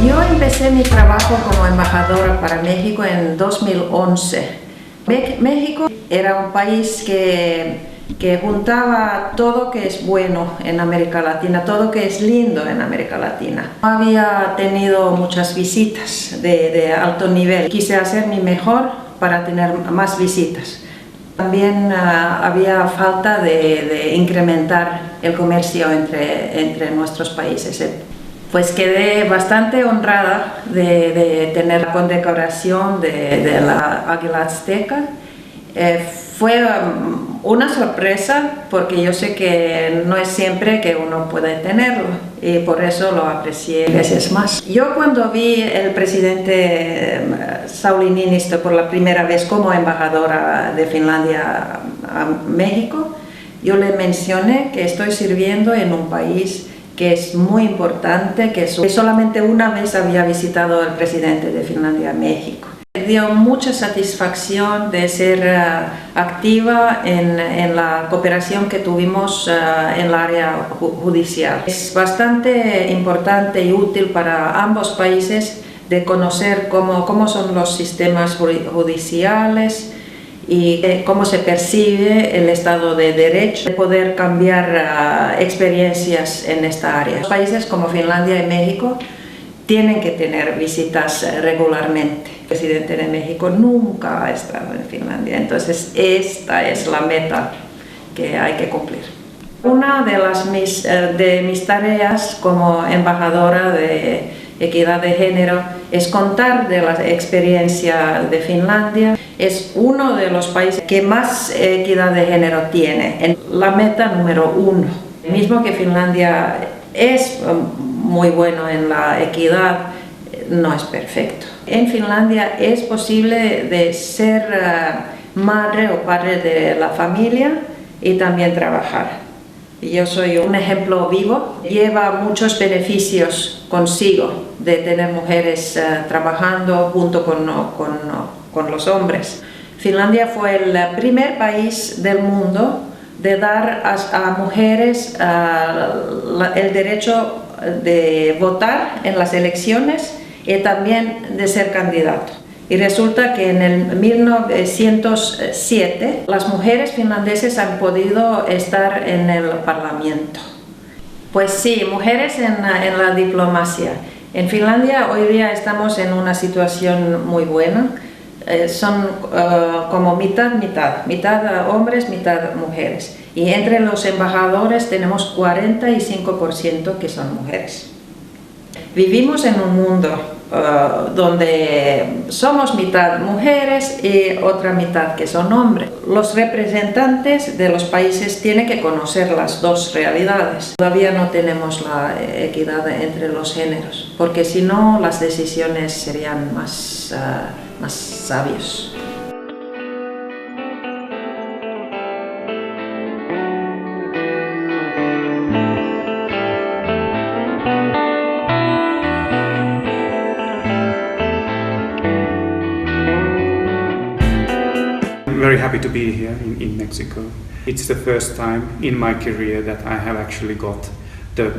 Yo empecé mi trabajo como embajadora para México en 2011. México era un país que juntaba todo que es bueno en América Latina, todo que es lindo en América Latina. No había tenido muchas visitas de alto nivel. Quise hacer mi mejor para tener más visitas. También había falta de incrementar el comercio entre nuestros países. Pues quedé bastante honrada de tener la condecoración de la Águila Azteca. Fue una sorpresa porque yo sé que no es siempre que uno puede tenerlo y por eso lo aprecié veces más. Yo cuando vi el presidente Sauli Niinistö por la primera vez como embajadora de Finlandia a México, yo le mencioné que estoy sirviendo en un país que es muy importante, que solamente una vez había visitado el presidente de Finlandia a México. Me dio mucha satisfacción de ser activa en la cooperación que tuvimos en el área judicial. Es bastante importante y útil para ambos países de conocer cómo son los sistemas judiciales y cómo se percibe el Estado de Derecho, de poder cambiar experiencias en esta área. Los países como Finlandia y México tienen que tener visitas regularmente. El presidente de México nunca ha estado en Finlandia, entonces esta es la meta que hay que cumplir. Una de mis tareas como embajadora de equidad de género es contar de la experiencia de Finlandia. Es uno de los países que más equidad de género tiene. La meta número 1. Mismo que Finlandia es muy bueno en la equidad, no es perfecto. En Finlandia es posible de ser madre o padre de la familia y también trabajar. Yo soy un ejemplo vivo. Lleva muchos beneficios consigo de tener mujeres trabajando junto con los hombres. Finlandia fue el primer país del mundo de dar a mujeres el derecho de votar en las elecciones y también de ser candidato. Y resulta que en el 1907 las mujeres finlandesas han podido estar en el Parlamento. Pues sí, mujeres en la diplomacia. En Finlandia hoy día estamos en una situación muy buena. Son como mitad hombres, mitad mujeres. Y entre los embajadores tenemos 45% que son mujeres. Vivimos en un mundo donde somos mitad mujeres y otra mitad que son hombres. Los representantes de los países tienen que conocer las dos realidades. Todavía no tenemos la equidad entre los géneros, porque si no las decisiones serían más sabias. Very happy to be here in Mexico. It's the first time in my career that I have actually got the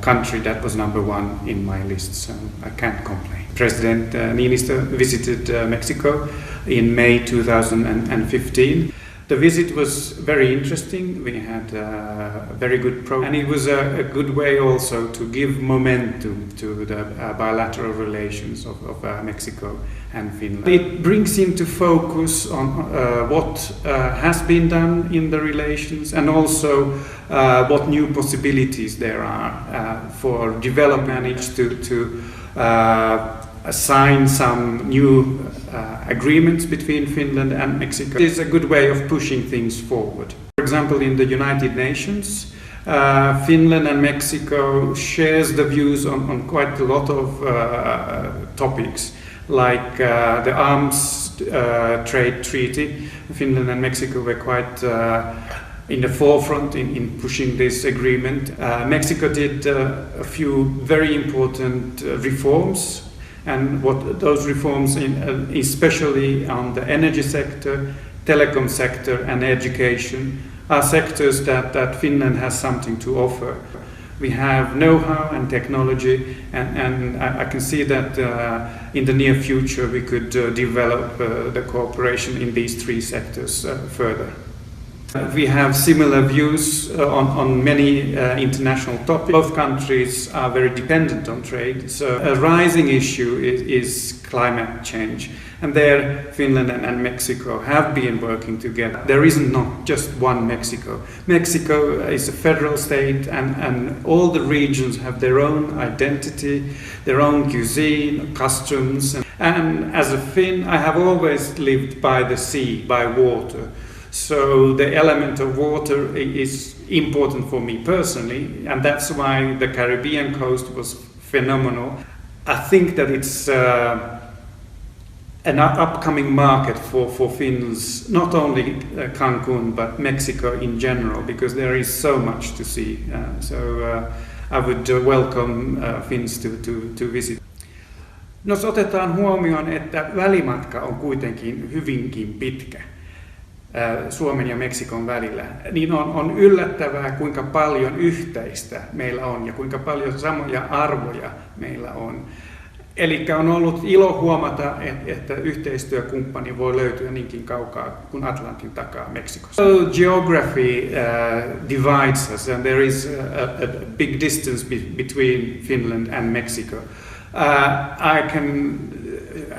country that was number 1 in my list, so I can't complain. President Niinistö visited Mexico in May 2015. The visit was very interesting. We had a very good program, and it was a good way also to give momentum to the bilateral relations of Mexico and Finland. It brings into focus on what has been done in the relations, and also what new possibilities there are for development. Managed to sign some new agreements between Finland and Mexico. It is a good way of pushing things forward. For example, in the United Nations, Finland and Mexico shares the views on quite a lot of topics, like the arms trade treaty. Finland and Mexico were quite in the forefront in pushing this agreement. Mexico did a few very important reforms, and what those reforms, especially on the energy sector, telecom sector and education, are sectors that Finland has something to offer. We have know-how and technology, and I can see that in the near future we could develop the cooperation in these 3 sectors further. We have similar views on many international topics. Both countries are very dependent on trade, so a rising issue is climate change. And there Finland and Mexico have been working together. There isn't not just one Mexico. Mexico is a federal state, and all the regions have their own identity, their own cuisine, customs. And as a Finn, I have always lived by the sea, by water. So the element of water is important for me personally, and that's why the Caribbean coast was phenomenal. I think that it's an upcoming market for Finns, not only Cancun but Mexico in general, because there is so much to see. I would welcome Finns to visit. No, jos otetaan huomioon, että välimatka on kuitenkin hyvinkin pitkä Suomen ja Meksikon välillä, niin on yllättävää, kuinka paljon yhteistä meillä on ja kuinka paljon samoja arvoja meillä on. Eli on ollut ilo huomata, että yhteistyökumppani voi löytyä niinkin kaukaa kuin Atlantin takaa Meksikossa. So geography divides us, and there is a big distance between Finland and Mexico. I can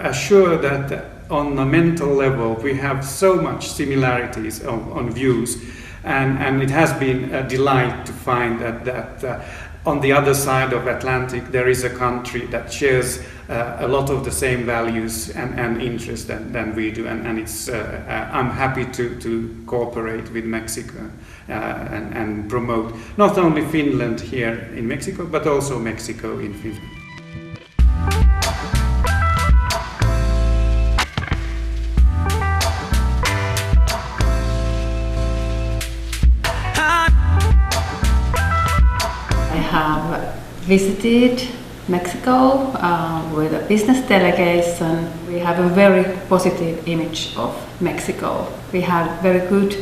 assure that on a mental level we have so much similarities on views, and it has been a delight to find that on the other side of Atlantic there is a country that shares a lot of the same values and interests than we do, and it's I'm happy to cooperate with Mexico and promote not only Finland here in Mexico but also Mexico in Finland. Have visited Mexico with a business delegation. We have a very positive image of Mexico. We have very good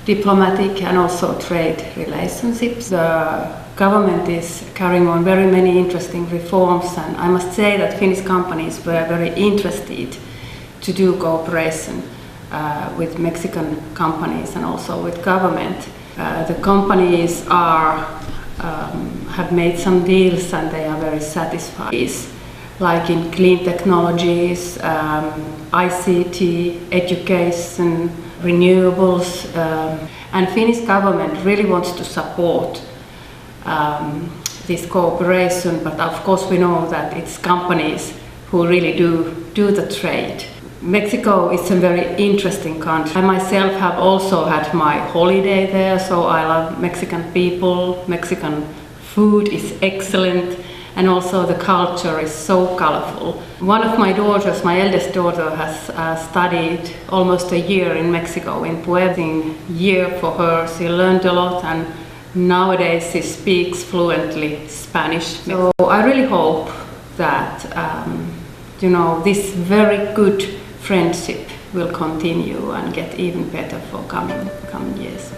diplomatic and also trade relationships. The government is carrying on very many interesting reforms, and I must say that Finnish companies were very interested to do cooperation with Mexican companies and also with government. The companies have made some deals and they are very satisfied, like in clean technologies, ICT, education, renewables, and Finnish government really wants to support this cooperation, but of course we know that it's companies who really do the trade. Mexico is a very interesting country. I myself have also had my holiday there, so I love Mexican people. Mexican food is excellent, and also the culture is so colorful. One of my daughters, my eldest daughter, has studied almost a year in Mexico, in Puebla. Year for her, she learned a lot, and nowadays she speaks fluently Spanish. So I really hope that this very good friendship will continue and get even better for coming years.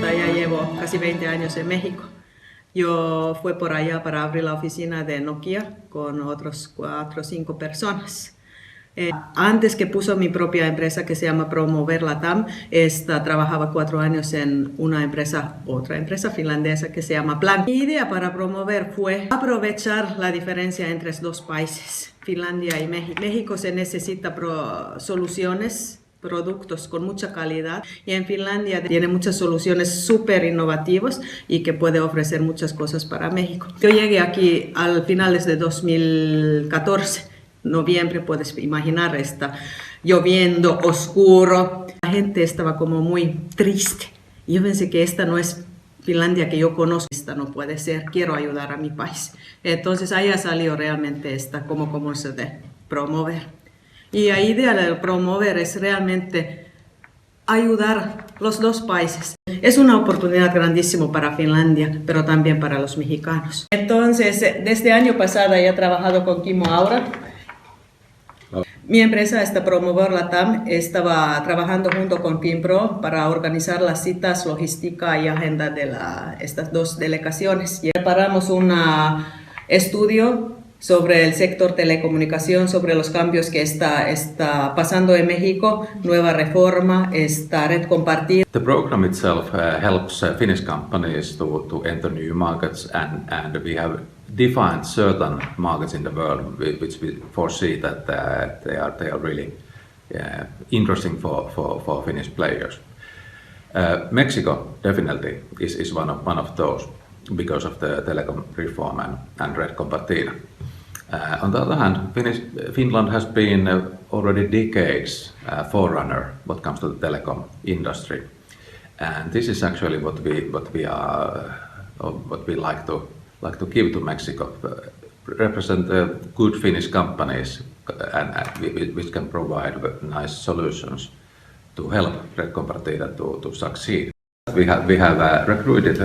Ya llevo casi 20 años en México. Yo fui por allá para abrir la oficina de Nokia con otros 4 o 5 personas. Antes que puso mi propia empresa que se llama Promover Latam, trabajaba 4 años en otra empresa finlandesa que se llama Plan. Mi idea para Promover fue aprovechar la diferencia entre los dos países, Finlandia y México. México se necesita soluciones, productos con mucha calidad, y en Finlandia tiene muchas soluciones súper innovativas y que puede ofrecer muchas cosas para México. Yo llegué aquí al finales de 2014. Noviembre, puedes imaginar, está lloviendo, oscuro. La gente estaba como muy triste. Yo pensé que esta no es Finlandia que yo conozco, esta no puede ser, quiero ayudar a mi país. Entonces ahí ha salido realmente como se de Promover. Y la idea del Promover es realmente ayudar los dos países. Es una oportunidad grandísima para Finlandia, pero también para los mexicanos. Entonces, desde el año pasado ya he trabajado con Kimo Aura. Mi empresa, Promover Latam, estaba trabajando junto con Finpro para organizar las citas, logística y agenda de estas dos delegaciones. Y preparamos un estudio sobre el sector telecomunicación, sobre los cambios que está pasando en México, nueva reforma, esta red compartida. The program itself helps Finnish companies to enter new markets, and we have defined certain markets in the world which we foresee that they are really interesting for Finnish players. Mexico definitely is one of those. because of the telecom reform and Red Compartida. On the other hand, Finland has been already decades forerunner when it comes to the telecom industry, and this is actually what we like to give to Mexico. Represent good Finnish companies and which can provide nice solutions to help Red Compartida to succeed. We have recruited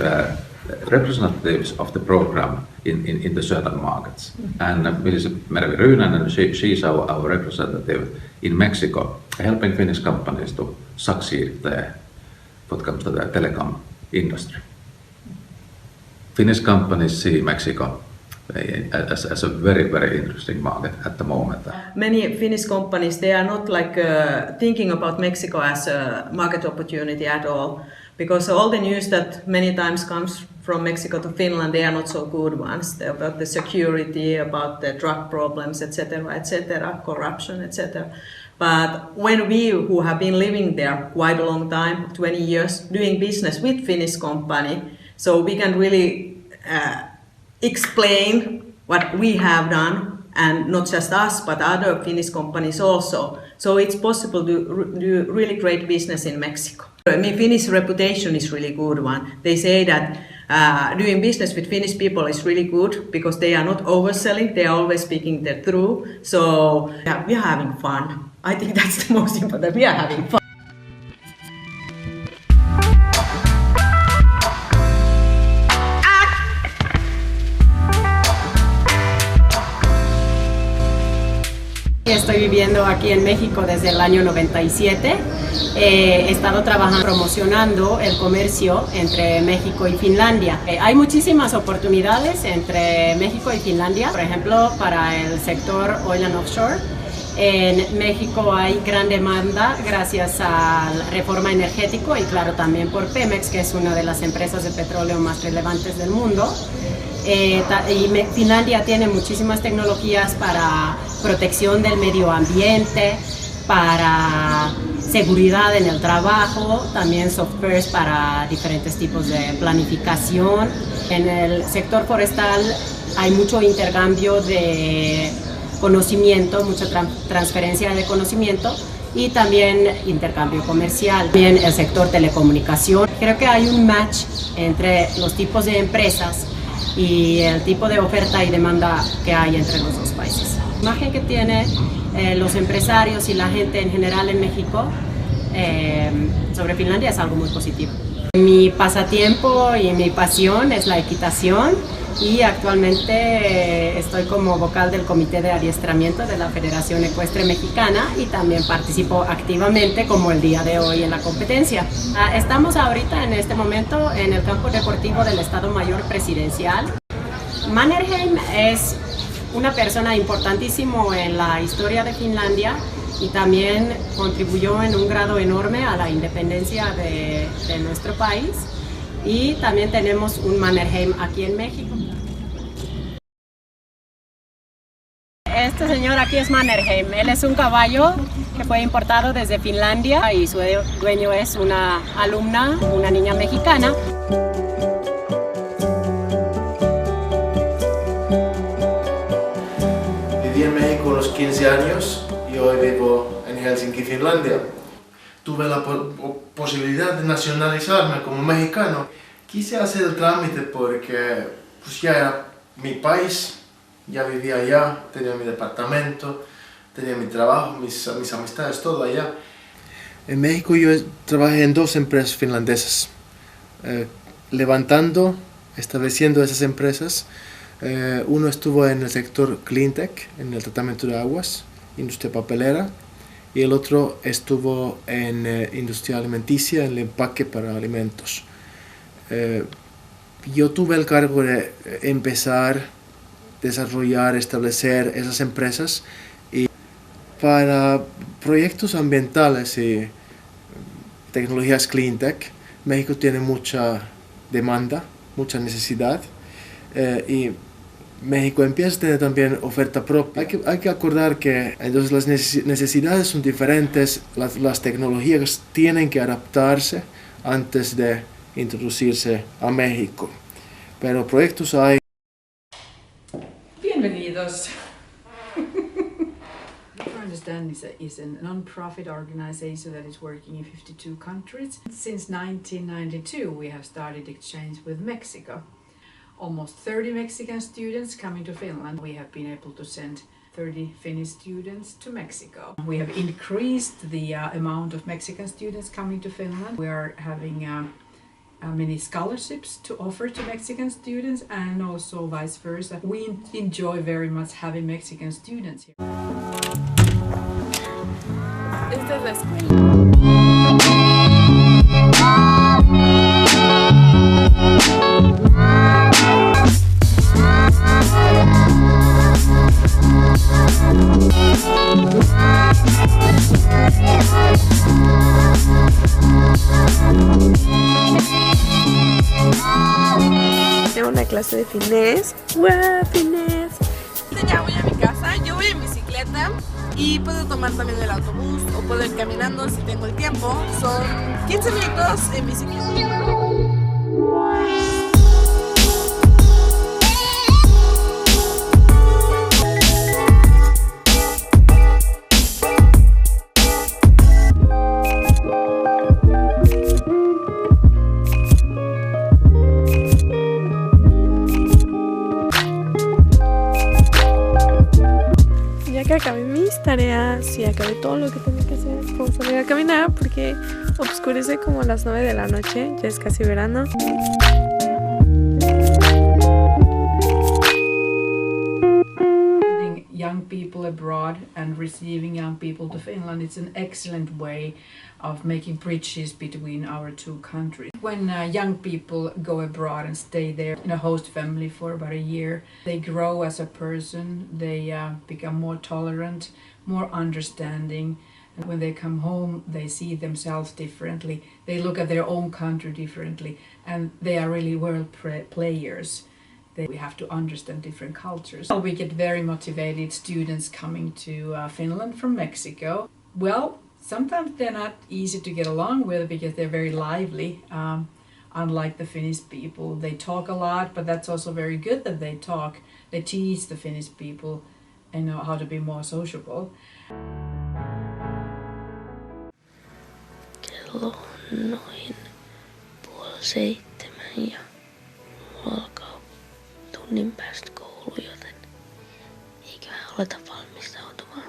representatives of the program in the certain markets, and Mrs. Mervi Ryynänen, she's our representative in Mexico, helping Finnish companies to succeed there when it comes to the telecom industry. Finnish companies see Mexico as a very, very interesting market at the moment. Many Finnish companies, they are not like thinking about Mexico as a market opportunity at all, because all the news that many times comes from Mexico to Finland, they are not so good ones. They're about the security, about the drug problems, etc., corruption, etc. But when we, who have been living there quite a long time, 20 years, doing business with Finnish company, so we can really explain what we have done, and not just us, but other Finnish companies also. So it's possible to do really great business in Mexico. I mean, Finnish reputation is really good one. They say that doing business with Finnish people is really good because they are not overselling, they are always speaking the truth. So yeah, we are having fun. I think that's the most important, we are having fun. Estoy viviendo aquí en México desde el año 97. He estado trabajando promocionando el comercio entre México y Finlandia. Hay muchísimas oportunidades entre México y Finlandia, por ejemplo, para el sector oil and offshore. En México hay gran demanda gracias a la reforma energética y claro también por Pemex, que es una de las empresas de petróleo más relevantes del mundo. Finlandia tiene muchísimas tecnologías para protección del medio ambiente, para seguridad en el trabajo, también softwares para diferentes tipos de planificación. En el sector forestal hay mucho intercambio de conocimiento, mucha transferencia de conocimiento y también intercambio comercial. También el sector telecomunicación. Creo que hay un match entre los tipos de empresas y el tipo de oferta y demanda que hay entre los dos países. La imagen que tienen los empresarios y la gente en general en México sobre Finlandia es algo muy positivo. Mi pasatiempo y mi pasión es la equitación y actualmente estoy como vocal del Comité de Adiestramiento de la Federación Ecuestre Mexicana y también participo activamente como el día de hoy en la competencia. Estamos ahorita en este momento en el campo deportivo del Estado Mayor Presidencial. Mannerheim es una persona importantísima en la historia de Finlandia y también contribuyó en un grado enorme a la independencia de nuestro país. Y también tenemos un Mannerheim aquí en México. Este señor aquí es Mannerheim. Él es un caballo que fue importado desde Finlandia y su dueño es una alumna, una niña mexicana. Viví en México unos 15 años y hoy vivo en Helsinki, Finlandia. Tuve la posibilidad de nacionalizarme como mexicano. Quise hacer el trámite porque pues ya era mi país, ya vivía allá, tenía mi departamento, tenía mi trabajo, mis amistades, todo allá. En México yo trabajé en 2 empresas finlandesas, estableciendo esas empresas. Uno estuvo en el sector cleantech, en el tratamiento de aguas, industria papelera, y el otro estuvo en industria alimenticia, en el empaque para alimentos. Yo tuve el cargo de empezar, desarrollar, establecer esas empresas y para proyectos ambientales y tecnologías cleantech, México tiene mucha demanda, mucha necesidad y México empieza a tener también oferta propia. Hay que acordar que entonces las necesidades son diferentes, las tecnologías tienen que adaptarse antes de introducirse a México. pero proyectos hay. Bienvenidos. Understand is a non-profit organization that is working in 52 countries. Since 1992 we have started exchange with Mexico. Almost 30 Mexican students coming to Finland. We have been able to send 30 Finnish students to Mexico. We have increased the amount of Mexican students coming to Finland. We are having many scholarships to offer to Mexican students and also vice versa. We enjoy very much having Mexican students here. Esta es la escuela. Tengo una clase de finés. ¡Wow! Finés. Ya voy a mi casa, yo voy en bicicleta y puedo tomar también el autobús o puedo ir caminando si tengo el tiempo. Son 15 minutos en bicicleta. Que acabé mis tareas y acabé todo lo que tenía que hacer, puedo salir a caminar porque oscurece como a las 9 de la noche, ya es casi verano. Young people abroad and receiving young people to Finland, it's an excellent way of making bridges between our two countries. When young people go abroad and stay there in a host family for about a year, they grow as a person, they become more tolerant, more understanding. And when they come home, they see themselves differently. They look at their own country differently, and they are really world players. We have to understand different cultures. We get very motivated students coming to Finland from Mexico. Well, sometimes they're not easy to get along with because they're very lively, unlike the Finnish people. They talk a lot, but that's also very good that they talk. They teach the Finnish people and know how to be more sociable. Kello on noin 6:30 ja mulla alkaa tunnin päästä koulu, joten eiköhän oleta valmistautumaan.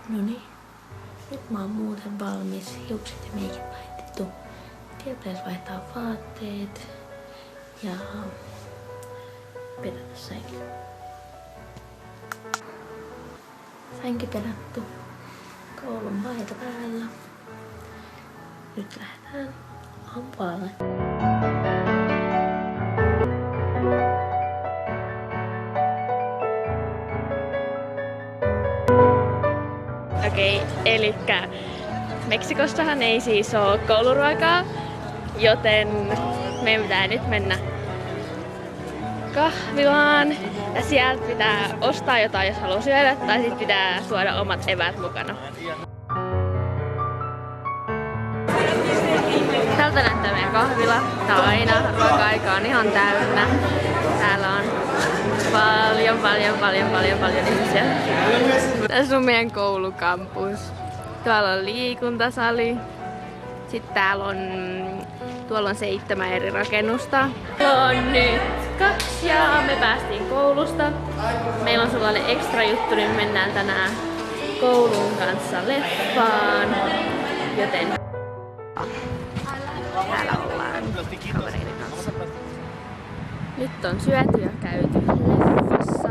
Noniin, nyt mä oon muuten valmis. Hiukset ja meikit laitettu. Vielä pitäis vaihtaa vaatteet ja perätä sänky. Sänky perätty. Koulun paita päällä. Nyt lähdetään aamupuolelle. Okei, elikkä Meksikossahan ei siis oo kouluruokaa, joten meidän pitää nyt mennä kahvilaan ja sieltä pitää ostaa jotain, jos haluaa syödä, tai sit pitää tuoda omat eväät mukana. Tältä näyttää meidän kahvila. Tää on aina, ruoka-aika on ihan täynnä. Täällä on paljon ihmisiä. Tässä on meidän koulukampus. Tuolla on liikuntasali. Sitten tuolla on 7 eri rakennusta. On nyt 2 ja me päästiin koulusta. Meillä on sellainen ekstra juttu, niin mennään tänään koulun kanssa leffaan. Joten täällä ollaan kavereiden kanssa. Nyt on syöty ja käyty leffassa.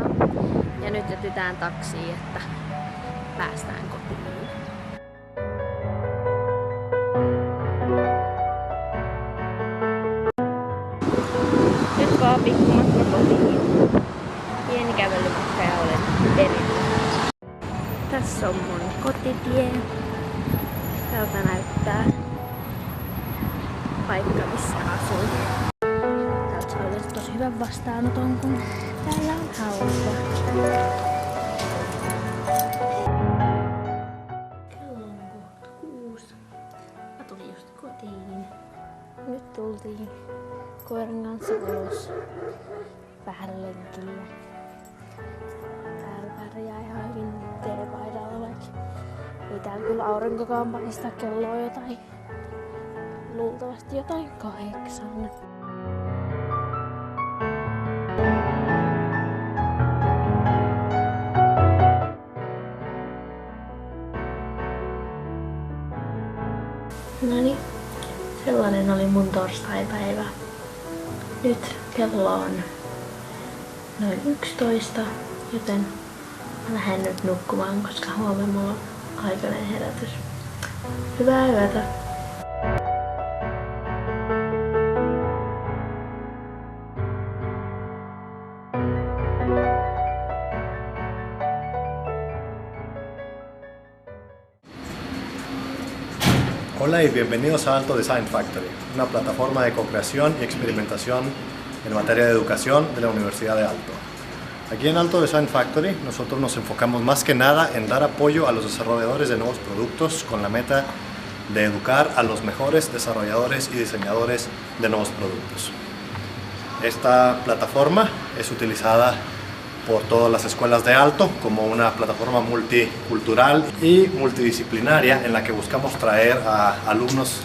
Ja nyt jätetään taksiin, että päästään kotiin. Nyt vaan pikkumatka kotiin. Pieni kävelymatka ja olen perillä. Tässä on mun kotitie. Täältä näyttää paikka, missä asun. Täältä saa yleensä tosi hyvän vastaanoton, kun täällä on hauska. tultiin koiran kanssa ulos vähän lenkille. Täällä pärjää ihan hyvin teepaidalla, vaikka ei täällä kyllä aurinkokaan paista. Kello on jotain, luultavasti jotain 8. Noniin, sellainen oli mun torstaipäivä. Nyt kello on noin 11, joten mä lähden nyt nukkumaan, koska huomenna mulla on aikainen herätys. Hyvää yötä! Hola y bienvenidos a Alto Design Factory, una plataforma de co-creación y experimentación en materia de educación de la Universidad de Alto. Aquí en Alto Design Factory nosotros nos enfocamos más que nada en dar apoyo a los desarrolladores de nuevos productos con la meta de educar a los mejores desarrolladores y diseñadores de nuevos productos. Esta plataforma es utilizada por todas las escuelas de Alto como una plataforma multicultural y multidisciplinaria en la que buscamos traer a alumnos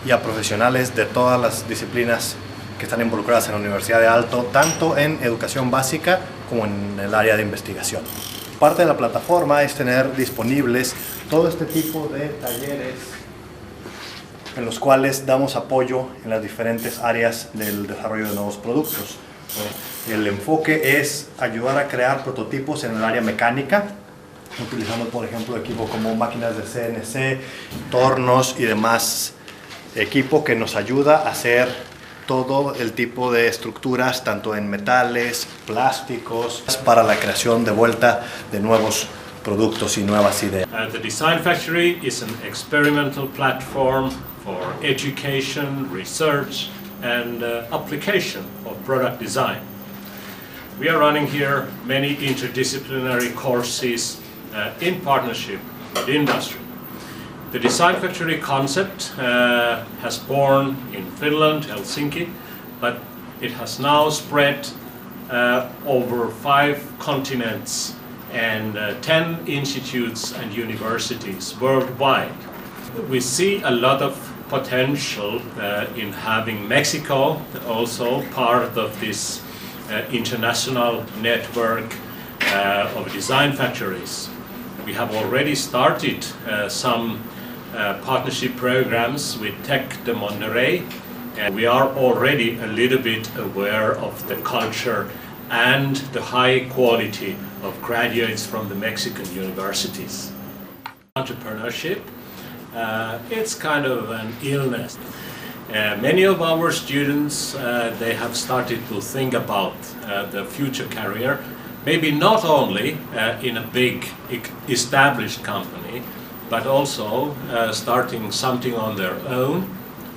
y a profesionales de todas las disciplinas que están involucradas en la Universidad de Alto, tanto en educación básica como en el área de investigación. Parte de la plataforma es tener disponibles todo este tipo de talleres en los cuales damos apoyo en las diferentes áreas del desarrollo de nuevos productos. El enfoque es ayudar a crear prototipos en el área mecánica, utilizando por ejemplo equipo como máquinas de CNC, tornos y demás equipo que nos ayuda a hacer todo el tipo de estructuras, tanto en metales, plásticos, para la creación de vuelta de nuevos productos y nuevas ideas. The Design Factory is an experimental platform for education, research and application of product design. We are running here many interdisciplinary courses in partnership with industry. The Design Factory concept has born in Finland, Helsinki, but it has now spread over 5 continents and 10 institutes and universities worldwide. We see a lot of potential in having Mexico also part of this international network of design factories. We have already started some partnership programs with Tec de Monterrey, and we are already a little bit aware of the culture and the high quality of graduates from the Mexican universities. Entrepreneurship, it's kind of an illness. Many of our students, they have started to think about the future career, maybe not only in a big established company, but also starting something on their own,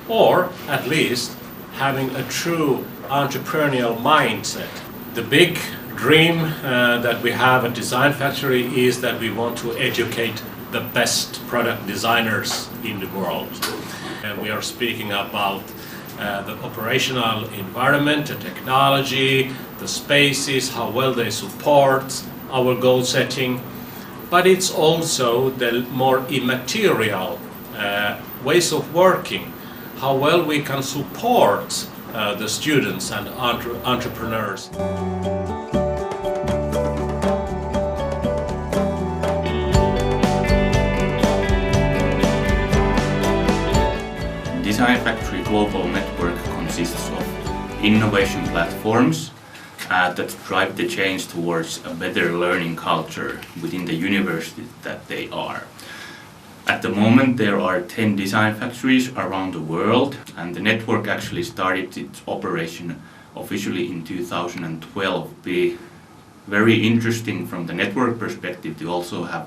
or at least having a true entrepreneurial mindset. The big dream that we have at Design Factory is that we want to educate the best product designers in the world. And we are speaking about the operational environment, the technology, the spaces, how well they support our goal setting. But it's also the more immaterial ways of working, how well we can support the students and entrepreneurs. Design Factory Global Network consists of innovation platforms that drive the change towards a better learning culture within the university that they are. At the moment there are 10 design factories around the world, and the network actually started its operation officially in 2012. Be very interesting from the network perspective to also have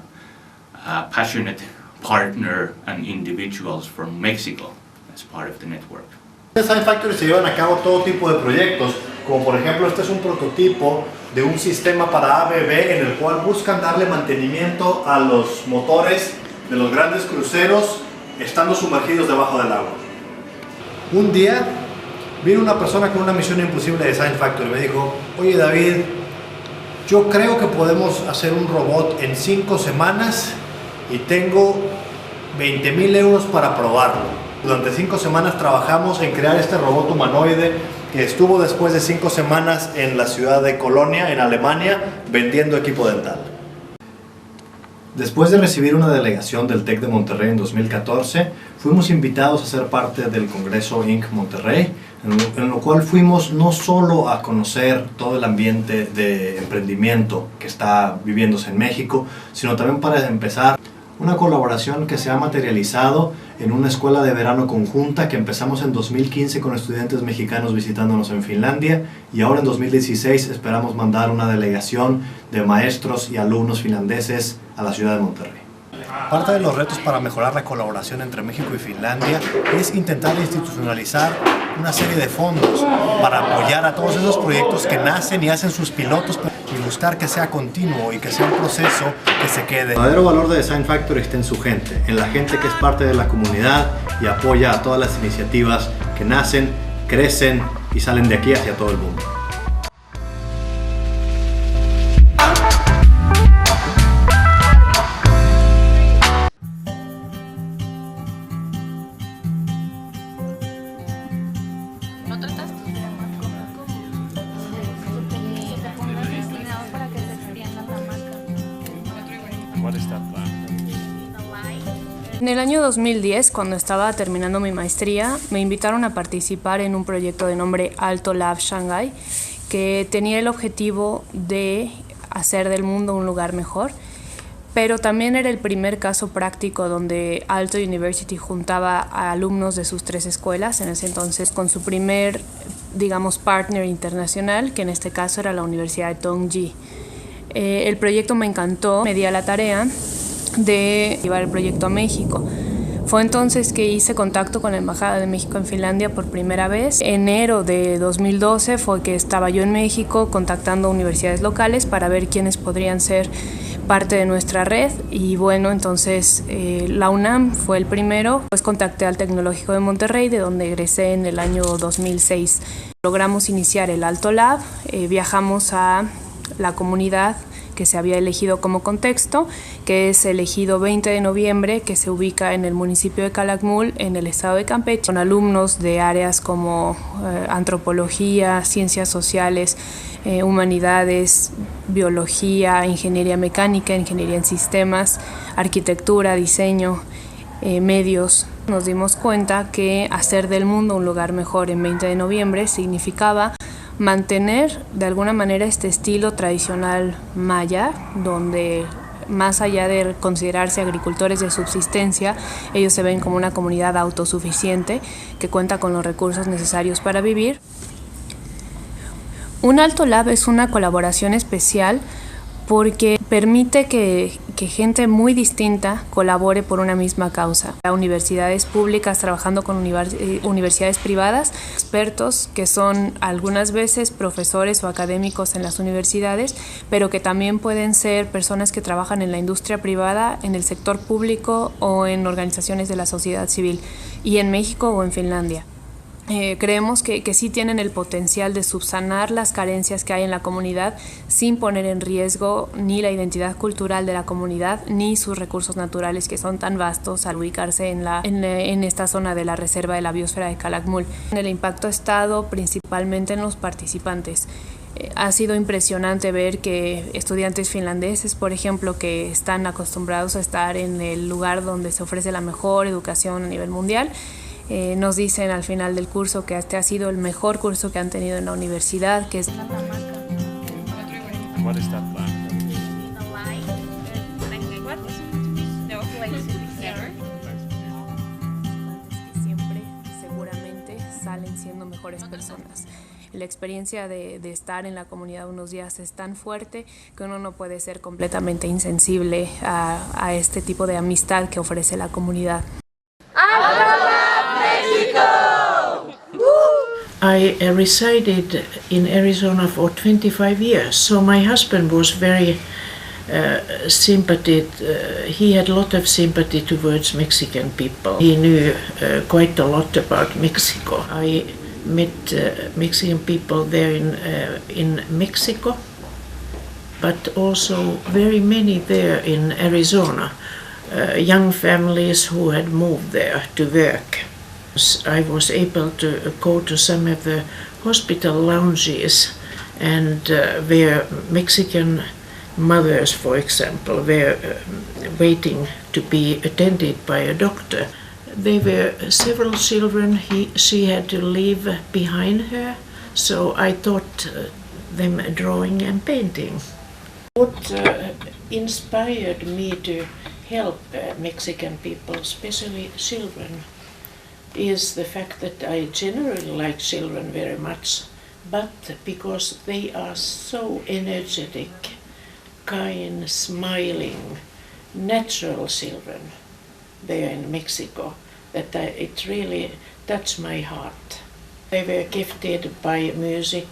a passionate partner and individuals from Mexico as part of the network. En Design Factory se llevan a cabo todo tipo de proyectos, como por ejemplo este es un prototipo de un sistema para ABB en el cual buscan darle mantenimiento a los motores de los grandes cruceros estando sumergidos debajo del agua. Un día vino una persona con una misión imposible de Design Factory y me dijo, oye David, yo creo que podemos hacer un robot en 5 semanas y tengo 20.000 euros para probarlo. Durante 5 semanas trabajamos en crear este robot humanoide que estuvo después de 5 semanas en la ciudad de Colonia, en Alemania, vendiendo equipo dental. Después de recibir una delegación del TEC de Monterrey en 2014, fuimos invitados a ser parte del Congreso Inc. Monterrey, en lo cual fuimos no solo a conocer todo el ambiente de emprendimiento que está viviéndose en México, sino también para empezar una colaboración que se ha materializado en una escuela de verano conjunta que empezamos en 2015 con estudiantes mexicanos visitándonos en Finlandia, y ahora en 2016 esperamos mandar una delegación de maestros y alumnos finlandeses a la ciudad de Monterrey. Parte de los retos para mejorar la colaboración entre México y Finlandia es intentar institucionalizar una serie de fondos para apoyar a todos esos proyectos que nacen y hacen sus pilotos y buscar que sea continuo y que sea un proceso que se quede. El verdadero valor de Design Factory está en su gente, en la gente que es parte de la comunidad y apoya a todas las iniciativas que nacen, crecen y salen de aquí hacia todo el mundo. En el año 2010, cuando estaba terminando mi maestría, me invitaron a participar en un proyecto de nombre Alto Lab Shanghai, que tenía el objetivo de hacer del mundo un lugar mejor, pero también era el primer caso práctico donde Alto University juntaba a alumnos de sus 3 escuelas, en ese entonces con su primer, digamos, partner internacional, que en este caso era la Universidad de Tongji. El proyecto me encantó, me di a la tarea de llevar el proyecto a México. Fue entonces que hice contacto con la Embajada de México en Finlandia por primera vez. En enero de 2012 fue que estaba yo en México contactando universidades locales para ver quiénes podrían ser parte de nuestra red, y bueno, entonces la UNAM fue el primero. Pues contacté al Tecnológico de Monterrey, de donde egresé en el año 2006. Logramos iniciar el Alto Lab, viajamos a la comunidad que se había elegido como contexto, que es el ejido 20 de noviembre, que se ubica en el municipio de Calakmul, en el estado de Campeche, con alumnos de áreas como antropología, ciencias sociales, humanidades, biología, ingeniería mecánica, ingeniería en sistemas, arquitectura, diseño, medios. Nos dimos cuenta que hacer del mundo un lugar mejor en 20 de noviembre significaba mantener de alguna manera este estilo tradicional maya, donde más allá de considerarse agricultores de subsistencia, ellos se ven como una comunidad autosuficiente que cuenta con los recursos necesarios para vivir. Un Alto Lab es una colaboración especial porque permite que gente muy distinta colabore por una misma causa. Universidades públicas trabajando con universidades privadas, expertos que son algunas veces profesores o académicos en las universidades, pero que también pueden ser personas que trabajan en la industria privada, en el sector público o en organizaciones de la sociedad civil, y en México o en Finlandia. Creemos que sí tienen el potencial de subsanar las carencias que hay en la comunidad sin poner en riesgo ni la identidad cultural de la comunidad ni sus recursos naturales, que son tan vastos al ubicarse en esta zona de la reserva de la biosfera de Calakmul. El impacto ha estado principalmente en los participantes. Ha sido impresionante ver que estudiantes finlandeses, por ejemplo, que están acostumbrados a estar en el lugar donde se ofrece la mejor educación a nivel mundial, nos dicen al final del curso que este ha sido el mejor curso que han tenido en la universidad, que es siempre seguramente salen siendo mejores personas. La experiencia de estar en la comunidad unos días es tan fuerte que uno no puede ser completamente insensible a este tipo de amistad que ofrece la comunidad. I resided in Arizona for 25 years, so my husband was very he had a lot of sympathy towards Mexican people. He knew quite a lot about Mexico. I met Mexican people there in Mexico, but also very many there in Arizona, young families who had moved there to work. I was able to go to some of the hospital lounges and where Mexican mothers, for example, were waiting to be attended by a doctor. There were several children she had to leave behind her, so I taught them drawing and painting. What inspired me to help Mexican people, especially children, is the fact that I generally like children very much, but because they are so energetic, kind, smiling, natural children there in Mexico, that it really touched my heart. They were gifted by music,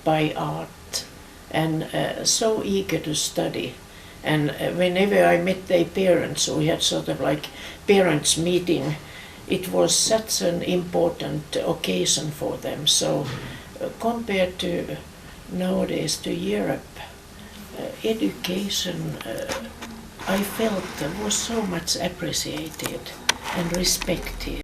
by art, and so eager to study. And whenever I met their parents, we had sort of like parents meeting, it was such an important occasion for them. So compared to nowadays to Europe, education I felt was so much appreciated and respected.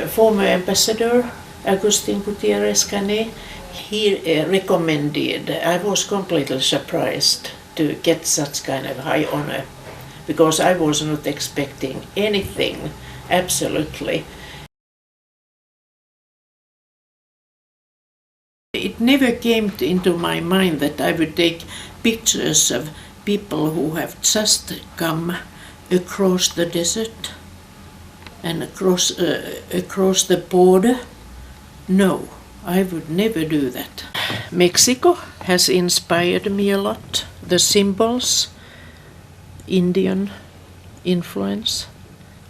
Former ambassador Agustin Gutierrez Canet, he recommended, I was completely surprised to get such kind of high honor, because I was not expecting anything, absolutely. It never came into my mind that I would take pictures of people who have just come across the desert and across the border. No, I would never do that. Mexico has inspired me a lot. The symbols, Indian influence.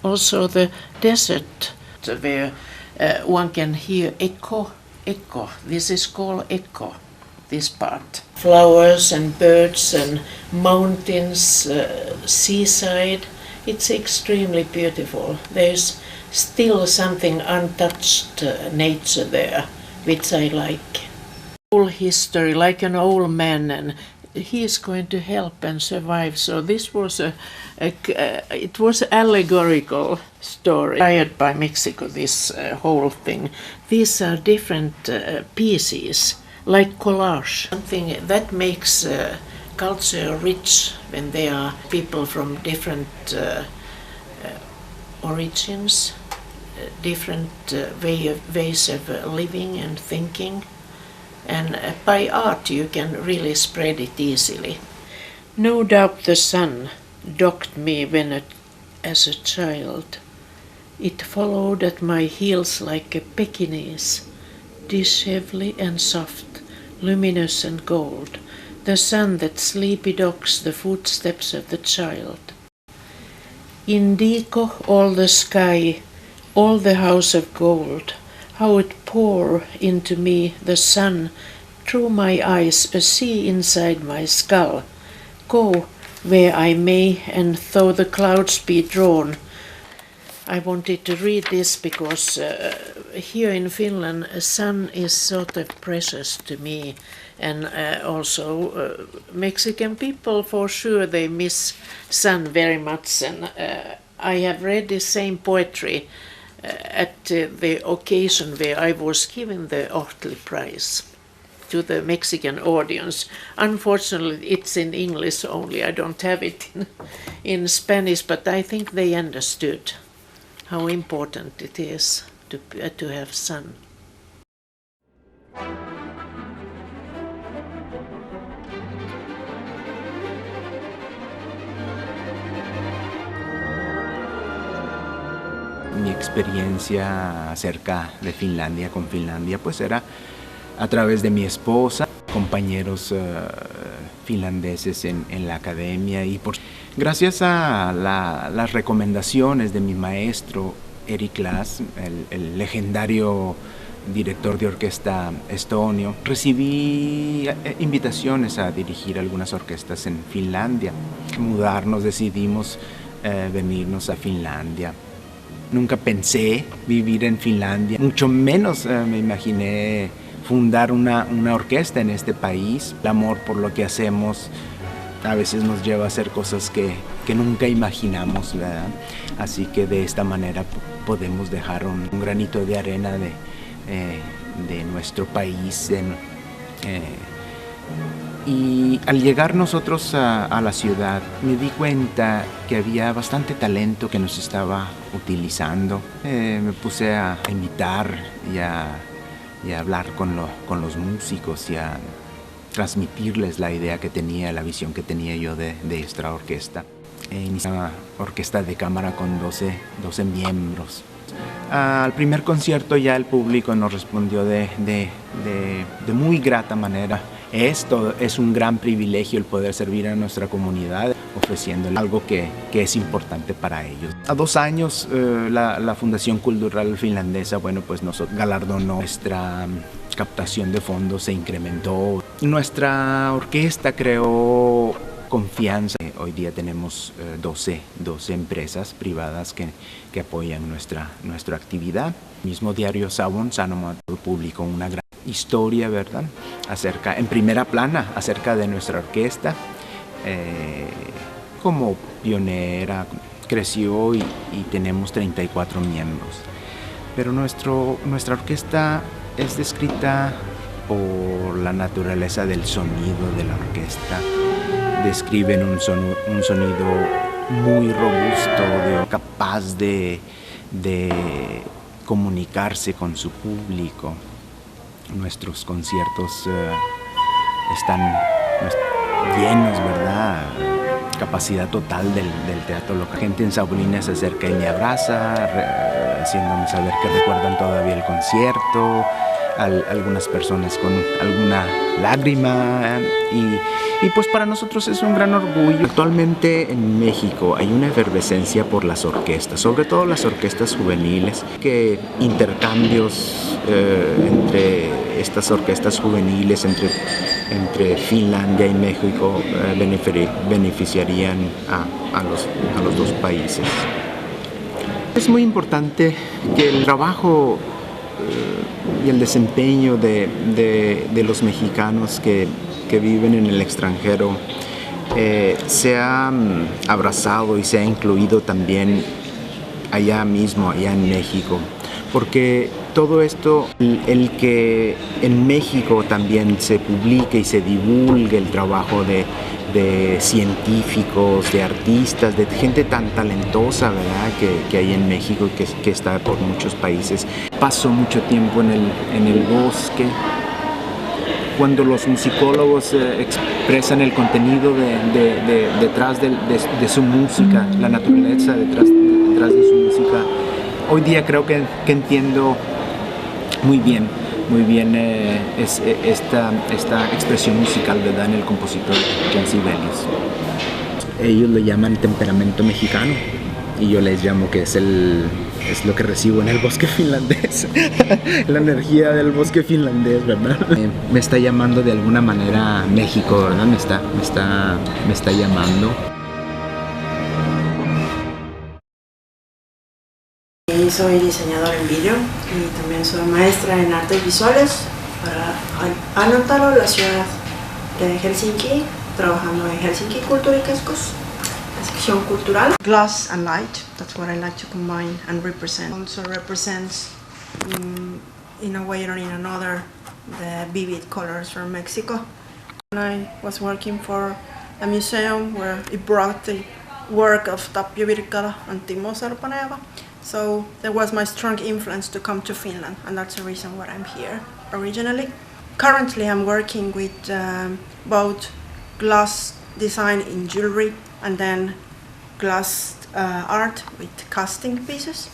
Also the desert, where one can hear echo. This is called echo, this part. Flowers and birds and mountains, seaside. It's extremely beautiful. There's still something untouched nature there, which I like. Whole history, like an old man, and he is going to help and survive. So this was it was an allegorical story inspired by Mexico. This whole thing. These are different pieces, like collage. Something that makes culture rich when there are people from different origins, different ways of living and thinking. And by art you can really spread it easily. No doubt the sun docked me when as a child. It followed at my heels like a Pekingese, dishevely and soft, luminous and gold, the sun that sleepy docks the footsteps of the child. Indigo all the sky, all the house of gold, how it pour into me, the sun, through my eyes, a sea inside my skull. Go where I may, and though the clouds be drawn. I wanted to read this because here in Finland, sun is sort of precious to me, and also Mexican people, for sure, they miss sun very much, and I have read the same poetry at the occasion where I was given the Ochtli Prize to the Mexican audience. Unfortunately, it's in English only. I don't have it in Spanish, but I think they understood how important it is to have sun. Mi experiencia acerca de Finlandia, con Finlandia, pues era a través de mi esposa, compañeros finlandeses en la academia, y gracias a las recomendaciones de mi maestro Erik Laz, el legendario director de orquesta estonio, recibí invitaciones a dirigir algunas orquestas en Finlandia. Mudarnos, decidimos venirnos a Finlandia. Nunca pensé vivir en Finlandia, mucho menos me imaginé fundar una orquesta en este país. El amor por lo que hacemos a veces nos lleva a hacer cosas que nunca imaginamos, ¿verdad? Así que de esta manera podemos dejar un granito de arena de nuestro país. Y al llegar nosotros a la ciudad me di cuenta que había bastante talento que nos estaba utilizando. Me puse a invitar y a hablar con los músicos y a transmitirles la idea que tenía, la visión que tenía yo de esta orquesta. Inicié una orquesta de cámara con 12 miembros. Al primer concierto ya el público nos respondió de muy grata manera. Esto es un gran privilegio el poder servir a nuestra comunidad ofreciéndole algo que es importante para ellos. A 2 años la Fundación Cultural Finlandesa, bueno, pues nos galardonó. Nuestra captación de fondos se incrementó. Nuestra orquesta creó confianza. Hoy día tenemos 12 empresas privadas que apoyan nuestra actividad. El mismo diario Savon Sanomat publicó una gran historia, ¿verdad? En primera plana, acerca de nuestra orquesta. Como pionera, creció y tenemos 34 miembros. Pero nuestra orquesta es descrita por la naturaleza del sonido de la orquesta. Describen un sonido muy robusto, capaz de comunicarse con su público. Nuestros conciertos están llenos, ¿verdad? Capacidad total del teatro local. La gente en Saulina se acerca y me abraza, haciéndome saber que recuerdan todavía el concierto. Algunas personas con alguna lágrima y pues para nosotros es un gran orgullo. Actualmente en México hay una efervescencia por las orquestas, sobre todo las orquestas juveniles, que intercambios entre estas orquestas juveniles entre Finlandia y México beneficiarían a los dos países. Es muy importante que el trabajo y el desempeño de los mexicanos que viven en el extranjero sea abrazado y sea incluido también allá mismo, allá en México. Porque todo esto, el que en México también se publique y se divulgue el trabajo de científicos, de artistas, de gente tan talentosa, ¿verdad? Que hay en México y que está por muchos países. Paso mucho tiempo en el bosque. Cuando los musicólogos expresan el contenido detrás de su música, la naturaleza detrás de su música, hoy día creo que entiendo muy bien esta expresión musical, ¿verdad?, en el compositor John Sibelius. Ellos le llaman temperamento mexicano y yo les llamo que es lo que recibo en el bosque finlandés. La energía del bosque finlandés, ¿verdad? Me está llamando de alguna manera México, ¿verdad? Me está llamando. Soy diseñadora en vídeo y también soy maestra en artes visuales para Anotalo, la ciudad de Helsinki, trabajando en Helsinki Culture y Keskos, la sección cultural. Glass and light, that's what I like to combine and represent. Also represents in a way or in another the vivid colors from Mexico. I was working for a museum where it brought the work of Tapio Virkala and Timo Sarpaneva. So that was my strong influence to come to Finland, and that's the reason why I'm here originally. Currently I'm working with both glass design in jewelry and then glass art with casting pieces.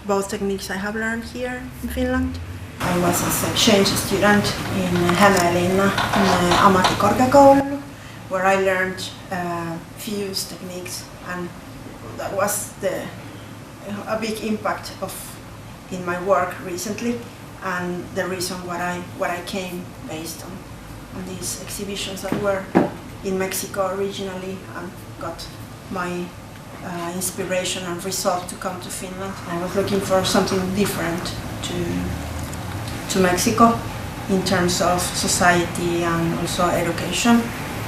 Both techniques I have learned here in Finland. I was an exchange student in Hämeenlinna ammattikorkeakoulu, where I learned fuse techniques, and that was a big impact in my work recently, and the reason what I came based on these exhibitions that were in Mexico originally and got my inspiration and resolve to come to Finland. I was looking for something different to Mexico in terms of society and also education.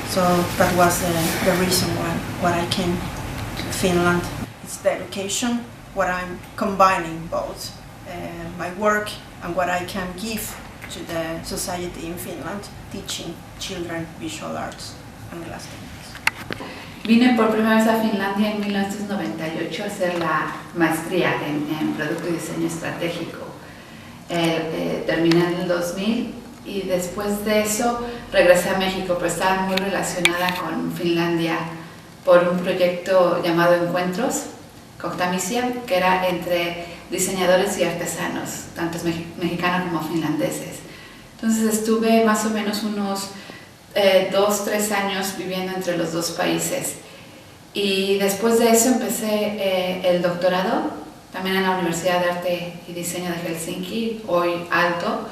So that was the reason why I came to Finland. It's the education, what I'm combining both my work and what I can give to the society in Finland, teaching children visual arts and glass paintings. Vine por primera vez a Finlandia en 1998 a hacer la maestría en Producto y Diseño Estratégico. Terminé en el 2000 y después de eso regresé a México, pero estaba muy relacionada con Finlandia por un proyecto llamado Encuentros Kohtamisia, que era entre diseñadores y artesanos, tanto mexicanos como finlandeses. Entonces estuve más o menos unos 2-3 años viviendo entre los dos países. Y después de eso empecé el doctorado, también en la Universidad de Arte y Diseño de Helsinki, hoy Aalto.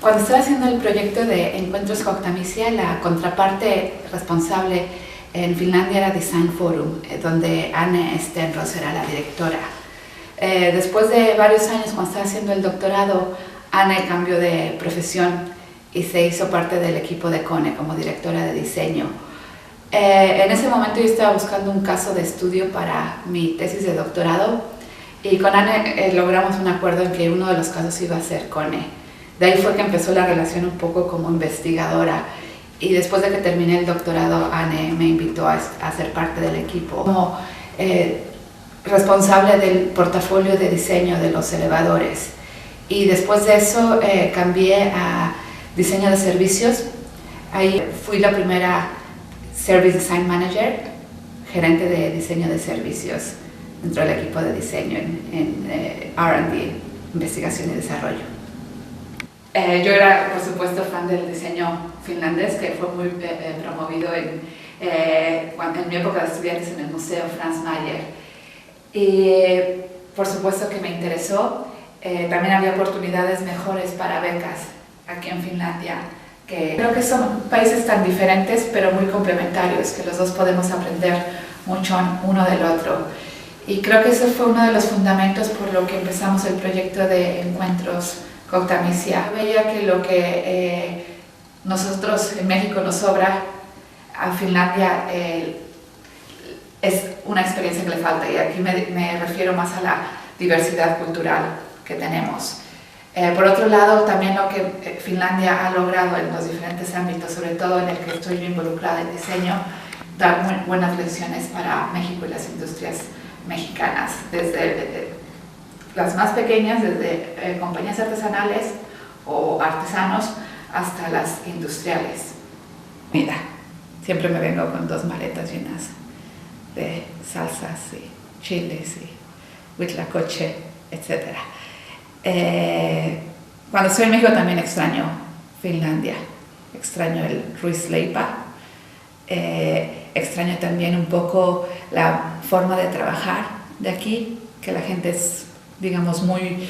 Cuando estaba haciendo el proyecto de Encuentros Kohtamisia, la contraparte responsable en Finlandia era Design Forum, donde Anne Stenros era la directora. Después de varios años, cuando estaba haciendo el doctorado, Anne cambió de profesión y se hizo parte del equipo de CONE como directora de diseño. En ese momento yo estaba buscando un caso de estudio para mi tesis de doctorado y con Anne logramos un acuerdo en que uno de los casos iba a ser CONE. De ahí fue que empezó la relación un poco como investigadora y después de que terminé el doctorado, Anne me invitó a ser parte del equipo como responsable del portafolio de diseño de los elevadores. Y después de eso cambié a diseño de servicios. Ahí fui la primera Service Design Manager, gerente de diseño de servicios dentro del equipo de diseño en R&D, investigación y desarrollo. Yo era, por supuesto, fan del diseño finlandés, que fue muy promovido en mi época de estudiantes en el Museo Franz Mayer. Y por supuesto que me interesó. También había oportunidades mejores para becas aquí en Finlandia. Que creo que son países tan diferentes, pero muy complementarios, que los dos podemos aprender mucho uno del otro. Y creo que ese fue uno de los fundamentos por lo que empezamos el proyecto de Encuentros Kohtamisia. Veía que lo que nosotros en México nos sobra, a Finlandia es una experiencia que le falta, y aquí me refiero más a la diversidad cultural que tenemos. Por otro lado, también lo que Finlandia ha logrado en los diferentes ámbitos, sobre todo en el que estoy involucrada en diseño, dar muy buenas lecciones para México y las industrias mexicanas, desde las más pequeñas, desde compañías artesanales o artesanos hasta las industriales. Mira, siempre me vengo con 2 maletas llenas de salsas y chiles y huitlacoche, etc. Cuando estoy en México también extraño Finlandia, extraño el Ruisleipä, extraño también un poco la forma de trabajar de aquí, que la gente es, digamos, muy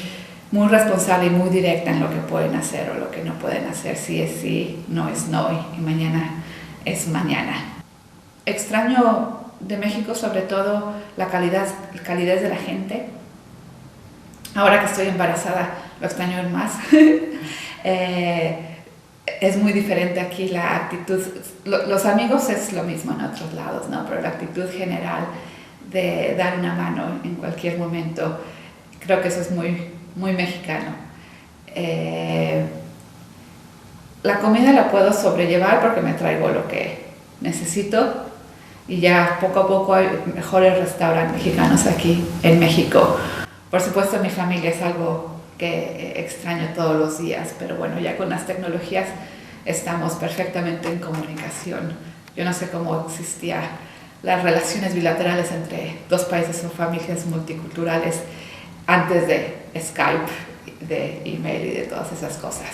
responsable y muy directa en lo que pueden hacer o lo que no pueden hacer. Sí es sí, no es no, y mañana es mañana. Extraño de México sobre todo la calidez de la gente. Ahora que estoy embarazada lo extraño aún más. Es muy diferente aquí la actitud. Los amigos es lo mismo en otros lados, ¿no? Pero la actitud general de dar una mano en cualquier momento, creo que eso es muy, muy mexicano. La comida la puedo sobrellevar porque me traigo lo que necesito y ya poco a poco hay mejores restaurantes mexicanos aquí en México. Por supuesto, mi familia es algo que extraño todos los días, pero bueno, ya con las tecnologías estamos perfectamente en comunicación. Yo no sé cómo existían las relaciones bilaterales entre 2 países o familias multiculturales antes de Skype, de email y de todas esas cosas.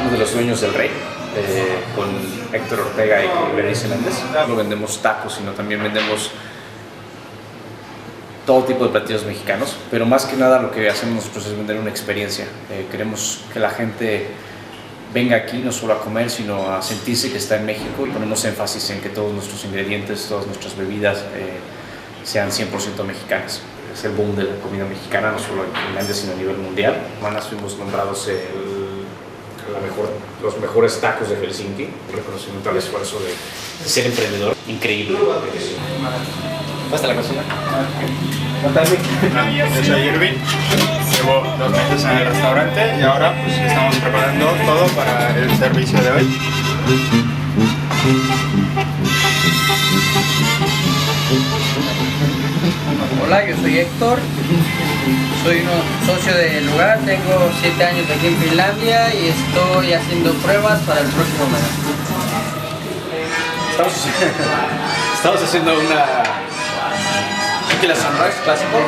Uno de los dueños del Rey, con Héctor Ortega y Berenice Méndez. No vendemos tacos, sino también vendemos todo tipo de platillos mexicanos, pero más que nada lo que hacemos nosotros es vender una experiencia. Queremos que la gente venga aquí no solo a comer, sino a sentirse que está en México, y ponemos énfasis en que todos nuestros ingredientes, todas nuestras bebidas sean 100% mexicanas. Es el boom de la comida mexicana, no solo en Finlandia, sino a nivel mundial. Manas fuimos nombrados los mejores tacos de Helsinki, un reconocimiento al esfuerzo de ser emprendedor. Increíble. ¿Hasta la cocina? Yo soy Irving, llevo 2 meses en el restaurante y ahora pues estamos preparando todo para el servicio de hoy. Hola, yo soy Héctor, soy un socio del lugar, tengo 7 años aquí en Finlandia y estoy haciendo pruebas para el próximo mes. Estamos haciendo una tequila sunrise clásico.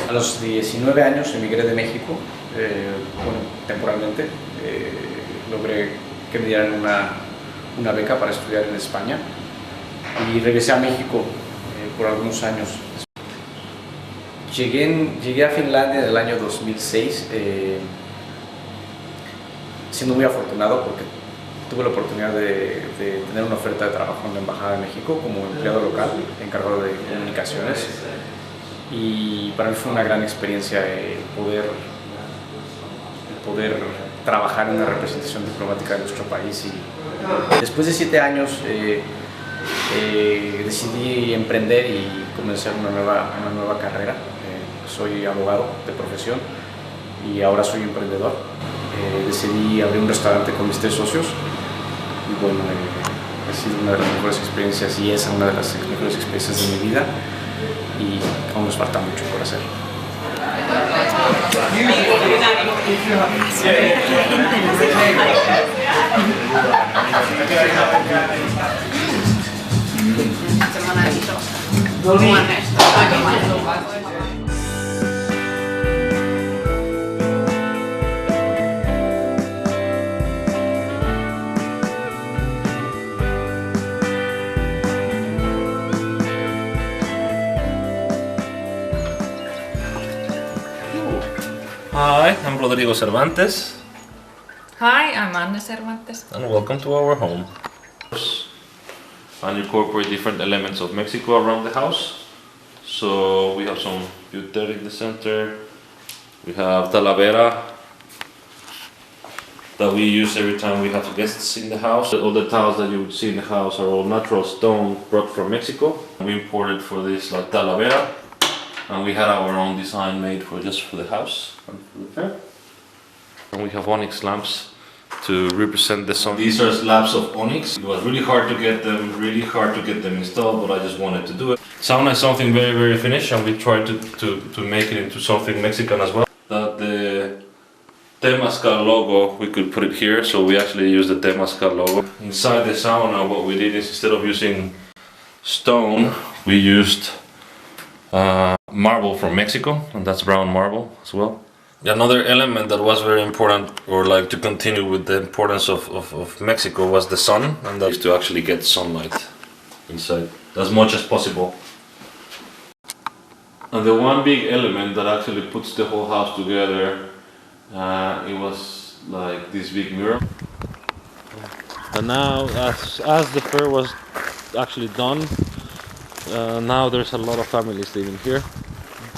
A los 19 años emigré de México, temporalmente. Logré que me dieran una beca para estudiar en España y regresé a México por algunos años. Llegué a Finlandia en el año 2006, siendo muy afortunado porque tuve la oportunidad de tener una oferta de trabajo en la Embajada de México como empleado local, encargado de comunicaciones, y para mí fue una gran experiencia poder trabajar en una representación diplomática de nuestro país. Y después de 7 años decidí emprender y comenzar una nueva carrera. Soy abogado de profesión y ahora soy emprendedor. Decidí abrir un restaurante con mis 3 socios y bueno, ha sido una de las mejores experiencias y es una de las mejores experiencias de mi vida y aún nos falta mucho por hacer. Hi, I'm Rodrigo Cervantes. Hi, I'm Anne Cervantes. And welcome to our home. And incorporate different elements of Mexico around the house. So we have some pewter in the center. We have talavera that we use every time we have guests in the house. All the tiles that you would see in the house are all natural stone brought from Mexico. We imported for this like talavera. And we had our own design made just for the house and for the fair. And we have onyx lamps to represent the sun. These are slabs of onyx. It was really hard to get them installed, but I just wanted to do it. Sound like something very, very Finnish, and we tried to make it into something Mexican as well. The Temazcal logo, we could put it here, so we actually used the Temazcal logo. Inside the sauna, what we did is instead of using stone, we used marble from Mexico, and that's brown marble as well. Another element that was very important, or like to continue with the importance of Mexico, was the sun, and that is to actually get sunlight inside as much as possible. And the one big element that actually puts the whole house together, it was like this big mirror. And now, as the fair was actually done, now there's a lot of families living here.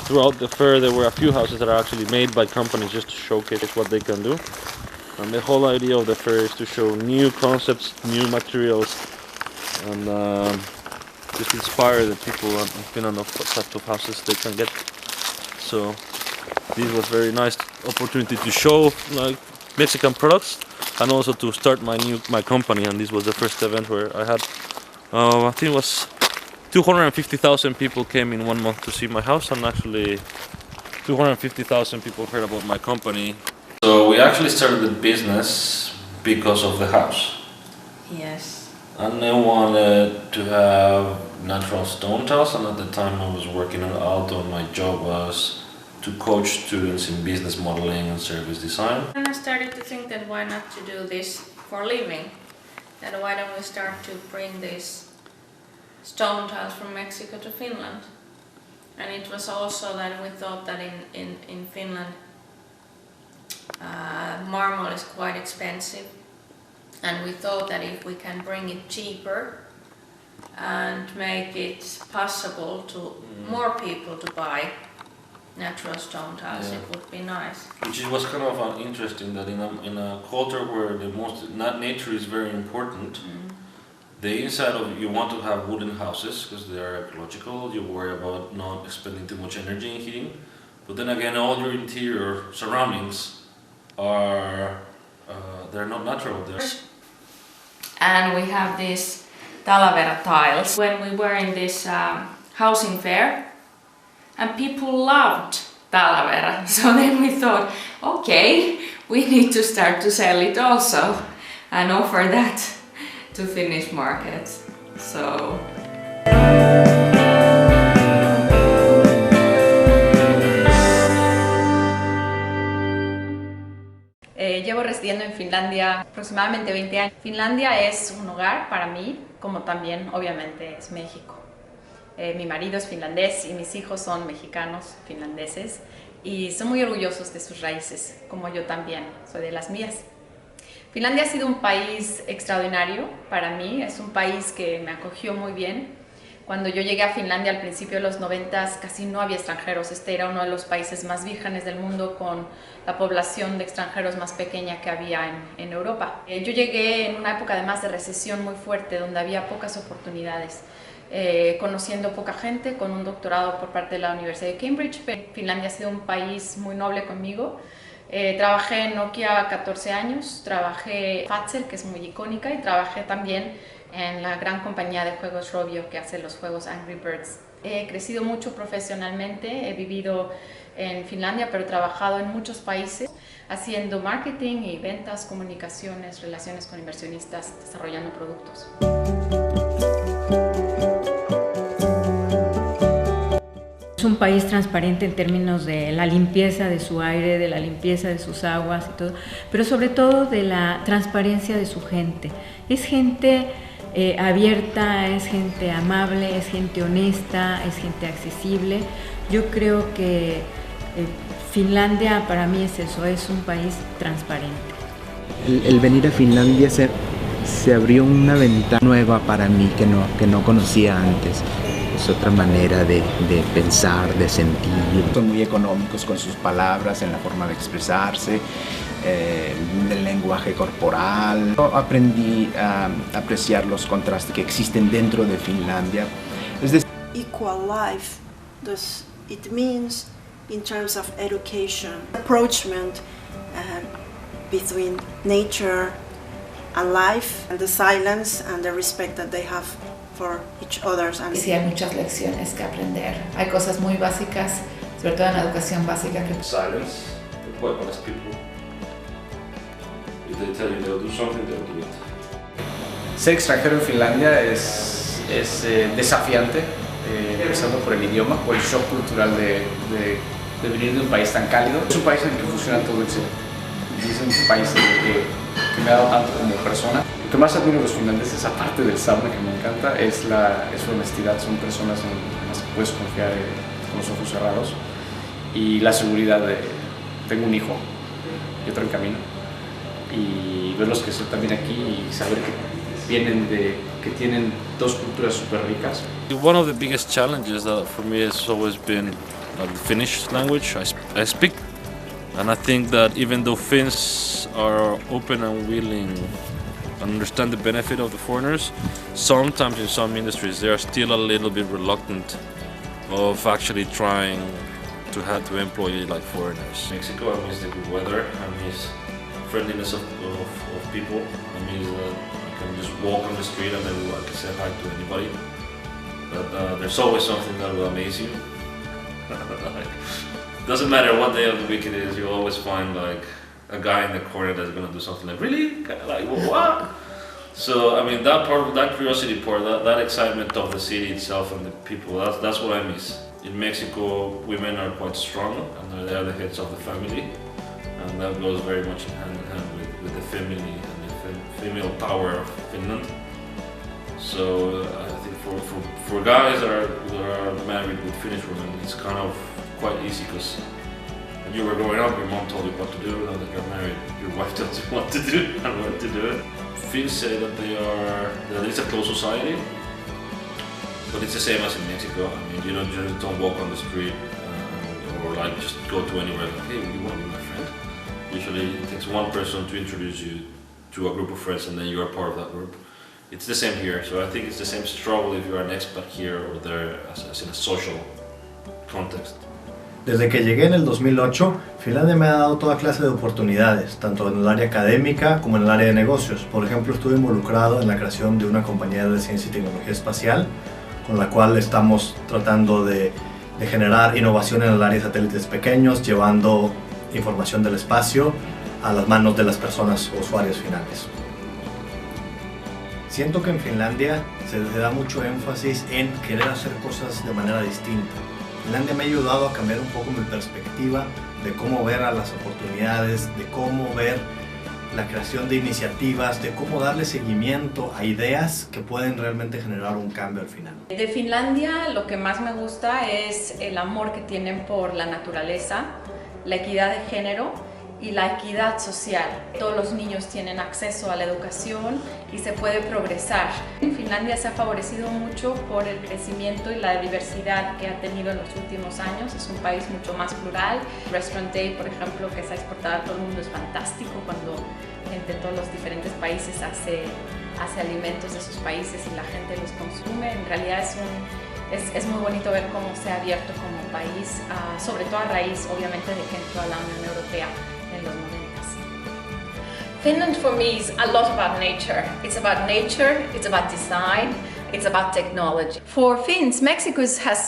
Throughout the fair there were a few houses that are actually made by companies just to showcase what they can do. And the whole idea of the fair is to show new concepts, new materials, and just inspire the people in Finland of what type of houses they can get. So this was a very nice opportunity to show like Mexican products and also to start my company, and this was the first event where I had I think it was 250,000 people came in 1 month to see my house, and actually 250,000 people heard about my company. So we actually started the business because of the house. Yes. And I wanted to have natural stone tiles, and at the time I was working at Aalto, and my job was to to coach students in business modeling and service design. And I started to think that why not to do this for a living? That why don't we start to bring these stone tiles from Mexico to Finland? And it was also that we thought that in Finland marble is quite expensive, and we thought that if we can bring it cheaper and make it possible to more people to buy natural stone tiles, it would be nice. Which was kind of interesting that in a culture where nature is very important, the inside of you want to have wooden houses because they are ecological. You worry about not expending too much energy in heating, but then again, all your interior surroundings are they're not natural. And we have these Talavera tiles. When we were in this housing fair, and people loved Talavera, so then we thought, okay, we need to start to sell it also and offer that to Finnish markets. So. Llevo residiendo en Finlandia aproximadamente 20 años. Finlandia es un hogar para mí, como también obviamente es México. Mi marido es finlandés y mis hijos son mexicanos, finlandeses, y son muy orgullosos de sus raíces, como yo también soy de las mías. Finlandia ha sido un país extraordinario para mí, es un país que me acogió muy bien. Cuando yo llegué a Finlandia al principio de los 90 casi no había extranjeros, este era uno de los países más vírgenes del mundo con la población de extranjeros más pequeña que había en Europa. Yo llegué en una época además de recesión muy fuerte donde había pocas oportunidades. Conociendo poca gente, con un doctorado por parte de la Universidad de Cambridge. Finlandia ha sido un país muy noble conmigo. Trabajé en Nokia 14 años, trabajé en Fazer, que es muy icónica, y trabajé también en la gran compañía de juegos Rovio, que hace los juegos Angry Birds. He crecido mucho profesionalmente, he vivido en Finlandia, pero he trabajado en muchos países haciendo marketing y ventas, comunicaciones, relaciones con inversionistas, desarrollando productos. Es un país transparente en términos de la limpieza de su aire, de la limpieza de sus aguas y todo, pero sobre todo de la transparencia de su gente. Es gente abierta, es gente amable, es gente honesta, es gente accesible. Yo creo que Finlandia para mí es eso, es un país transparente. El venir a Finlandia se abrió una ventana nueva para mí que no conocía antes. Es otra manera de pensar, de sentir. Son muy económicos con sus palabras, en la forma de expresarse, el lenguaje corporal. Yo aprendí a apreciar los contrastes que existen dentro de Finlandia. Es decir, equal life, does it means in terms of education, approachment between nature and life, and the silence and the respect that they have for each others. Sí, hay muchas lecciones que aprender. Hay cosas muy básicas, sobre todo en la educación básica. Silence, quite honest people. If they tell you they'll do something, they'll do it. Ser extranjero en Finlandia es desafiante, empezando por el idioma, por el shock cultural de venir de un país tan cálido. Es un país en el que funciona todo excelente. Y es un país en el que me ha dado tanto como persona. Lo que más admiro de los finlandeses, aparte del sauna que me encanta, es su honestidad. Son personas en las que puedes confiar con los ojos cerrados. Y la seguridad de, tengo un hijo y otro en camino. Y verlos crecer también aquí y saber que tienen dos culturas súper ricas. One of the biggest challenges for me has always been the Finnish language. I speak, and I think that even though Finns are open and willing and understand the benefit of the foreigners, sometimes in some industries they are still a little bit reluctant of actually trying to employ like foreigners. Mexico, I miss the good weather, I miss friendliness of people, I miss that I can just walk on the street and I can say hi to anybody. But there's always something that will amaze you. Doesn't matter what day of the week it is, you'll always find like a guy in the corner that's gonna do something like, really? Like, what? So, I mean, that part, that curiosity part, that excitement of the city itself and the people, that's what I miss. In Mexico, women are quite strong and they are the heads of the family, and that goes very much hand in hand with the family and the female power of Finland. So I think for guys that are married with Finnish women, it's kind of quite easy, because when you were growing up, your mom told you what to do. Now that you're married, your wife tells you what to do and when to do it. Finns say that that it's a closed society, but it's the same as in Mexico. I mean, you just don't walk on the street or like just go to anywhere like, hey, you want to be my friend? Usually it takes one person to introduce you to a group of friends, and then you are part of that group. It's the same here, so I think it's the same struggle if you're an expat here or there as in a social context. Desde que llegué en el 2008, Finlandia me ha dado toda clase de oportunidades, tanto en el área académica como en el área de negocios. Por ejemplo, estuve involucrado en la creación de una compañía de ciencia y tecnología espacial, con la cual estamos tratando de generar innovación en el área de satélites pequeños, llevando información del espacio a las manos de las personas usuarios finales. Siento que en Finlandia se da mucho énfasis en querer hacer cosas de manera distinta. Finlandia me ha ayudado a cambiar un poco mi perspectiva de cómo ver a las oportunidades, de cómo ver la creación de iniciativas, de cómo darle seguimiento a ideas que pueden realmente generar un cambio al final. De Finlandia lo que más me gusta es el amor que tienen por la naturaleza, la equidad de género y la equidad social. Todos los niños tienen acceso a la educación y se puede progresar. En Finlandia se ha favorecido mucho por el crecimiento y la diversidad que ha tenido en los últimos años. Es un país mucho más plural. Restaurant Day, por ejemplo, que se ha exportado a todo el mundo, es fantástico cuando gente de todos los diferentes países hace alimentos de sus países y la gente los consume. En realidad es muy bonito ver cómo se ha abierto como país, sobre todo a raíz, obviamente, de que entró a la Unión Europea en los 90s. Finland for me is a lot about nature. It's about nature, it's about design, it's about technology. For Finns, Mexico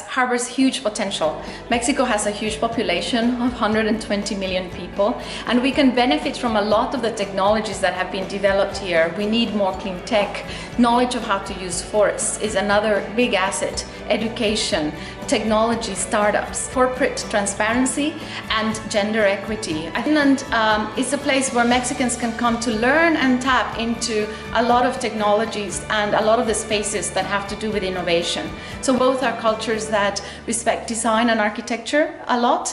harbors huge potential. Mexico has a huge population of 120 million people, and we can benefit from a lot of the technologies that have been developed here. We need more clean tech. Knowledge of how to use forests is another big asset. Education, technology, startups, corporate transparency, and gender equity. Finland is a place where Mexicans can come to learn and tap into a lot of technologies and a lot of the spaces that have to do with innovation. So both are cultures that respect design and architecture a lot.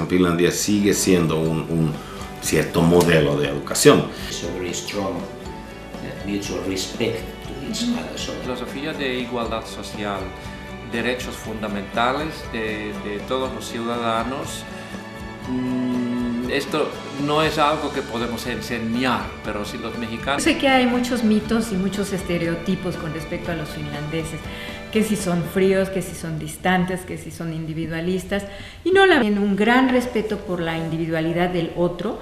Finlandia sigue siendo un cierto modelo de educación. It's a very strong mutual respect to each other. Filosofía de igualdad social, derechos fundamentales de todos los ciudadanos. Esto no es algo que podemos enseñar, pero si los mexicanos... Sé que hay muchos mitos y muchos estereotipos con respecto a los finlandeses, que si son fríos, que si son distantes, que si son individualistas, y no tienen un gran respeto por la individualidad del otro,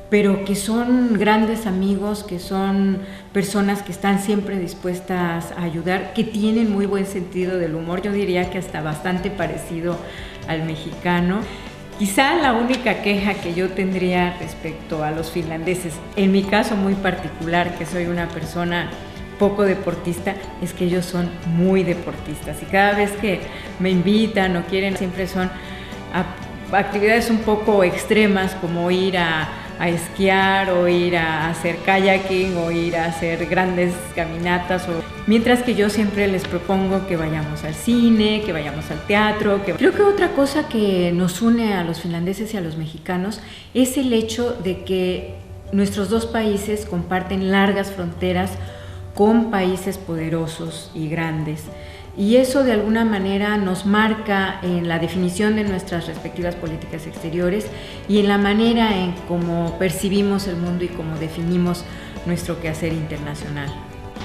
pero que son grandes amigos, que son personas que están siempre dispuestas a ayudar, que tienen muy buen sentido del humor, yo diría que hasta bastante parecido al mexicano. Quizá la única queja que yo tendría respecto a los finlandeses, en mi caso muy particular, que soy una persona poco deportista, es que ellos son muy deportistas y cada vez que me invitan o quieren, siempre son actividades un poco extremas, como ir a esquiar o ir a hacer kayaking o ir a hacer grandes caminatas, mientras que yo siempre les propongo que vayamos al cine, que vayamos al teatro. Creo que otra cosa que nos une a los finlandeses y a los mexicanos es el hecho de que nuestros dos países comparten largas fronteras con países poderosos y grandes. Y eso de alguna manera nos marca en la definición de nuestras respectivas políticas exteriores y en la manera en cómo percibimos el mundo y cómo definimos nuestro quehacer internacional.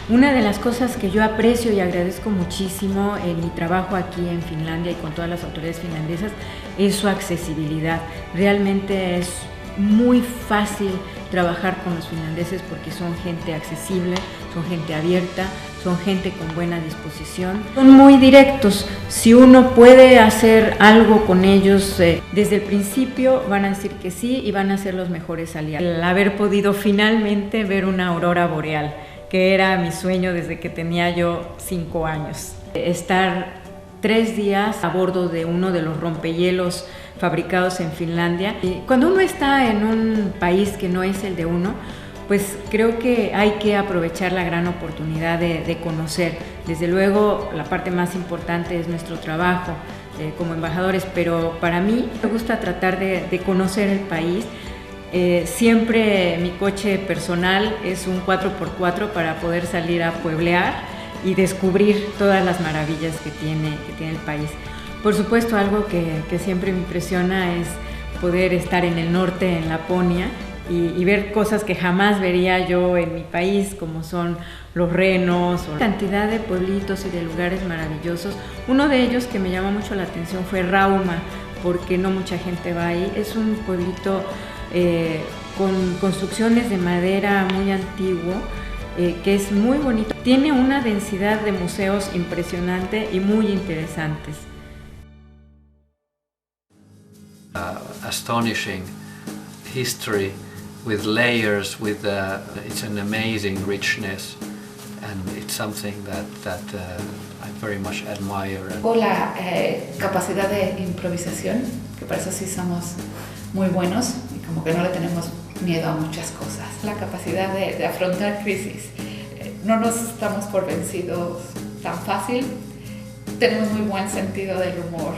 Una de las cosas que yo aprecio y agradezco muchísimo en mi trabajo aquí en Finlandia y con todas las autoridades finlandesas es su accesibilidad. Realmente es muy fácil trabajar con los finlandeses porque son gente accesible, son gente abierta, son gente con buena disposición. Son muy directos. Si uno puede hacer algo con ellos, desde el principio van a decir que sí y van a ser los mejores aliados. El haber podido finalmente ver una aurora boreal, que era mi sueño desde que tenía yo 5 años. Estar 3 días a bordo de uno de los rompehielos fabricados en Finlandia. Y cuando uno está en un país que no es el de uno, pues creo que hay que aprovechar la gran oportunidad de conocer. Desde luego, la parte más importante es nuestro trabajo como embajadores, pero para mí me gusta tratar de conocer el país. Siempre mi coche personal es un 4x4 para poder salir a pueblear y descubrir todas las maravillas que tiene el país. Por supuesto, algo que siempre me impresiona es poder estar en el norte, en Laponia, y ver cosas que jamás vería yo en mi país, como son los renos, o cantidad de pueblitos y de lugares maravillosos. Uno de ellos que me llamó mucho la atención fue Rauma, porque no mucha gente va ahí. Es un pueblito con construcciones de madera muy antiguo, que es muy bonito. Tiene una densidad de museos impresionante y muy interesantes. Astonishing history with layers, it's an amazing richness, and it's something that I very much admire. O la capacidad de improvisación, que para eso sí somos muy buenos y como que no le tenemos miedo a muchas cosas. La capacidad de afrontar crisis. No nos damos por vencidos tan fácil. Tenemos muy buen sentido del humor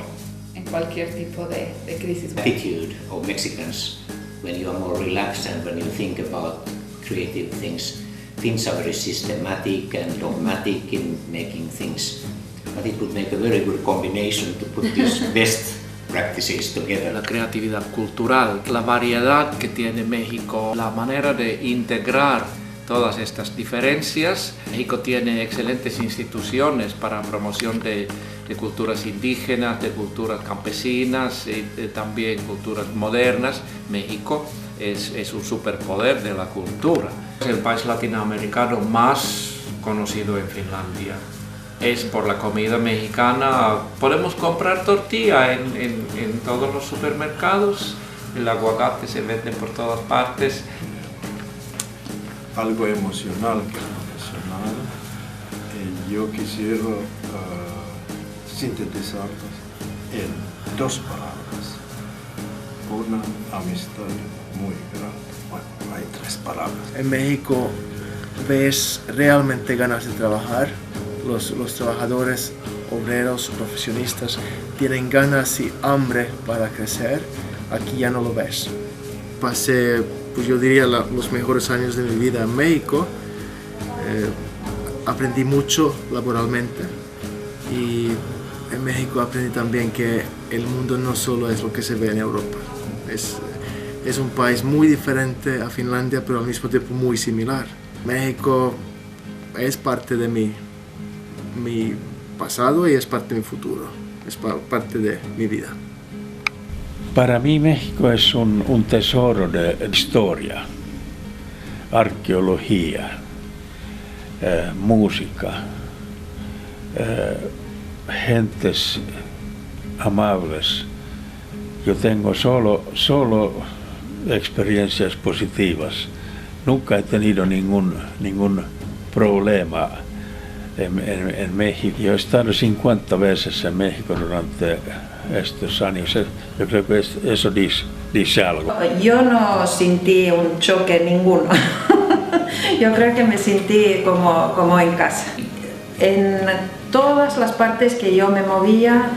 en cualquier tipo de crisis. Attitude of Mexicans, when you are more relaxed and when you think about creative things, Finns are very systematic and dogmatic in making things, but it would make a very good combination to put these best practices together. La creatividad cultural, la variedad que tiene México, la manera de integrar todas estas diferencias. México tiene excelentes instituciones para promoción de culturas indígenas, de culturas campesinas y también culturas modernas. México es un superpoder de la cultura. Es el país latinoamericano más conocido en Finlandia. Es por la comida mexicana. Podemos comprar tortilla en todos los supermercados. El aguacate se vende por todas partes. Algo emocional que profesional. Yo quisiera sintetizarlas en 2 palabras. Una amistad muy grande. Bueno, hay 3 palabras. En México ves realmente ganas de trabajar. Los trabajadores, obreros, profesionistas tienen ganas y hambre para crecer. Aquí ya no lo ves. Pasé, pues yo diría, los mejores años de mi vida en México. Aprendí mucho laboralmente y en México aprendí también que el mundo no solo es lo que se ve en Europa. Es un país muy diferente a Finlandia, pero al mismo tiempo muy similar. México es parte de mi pasado y es parte de mi futuro, es parte de mi vida. Para mí México es un tesoro de historia, arqueología, música, gentes amables. Yo tengo solo experiencias positivas. Nunca he tenido ningún problema en México. Yo he estado 50 veces en México durante estos años. Yo creo que eso dice algo. Yo no sentí un choque ninguno. Yo creo que me sentí como en casa. En todas las partes que yo me movía,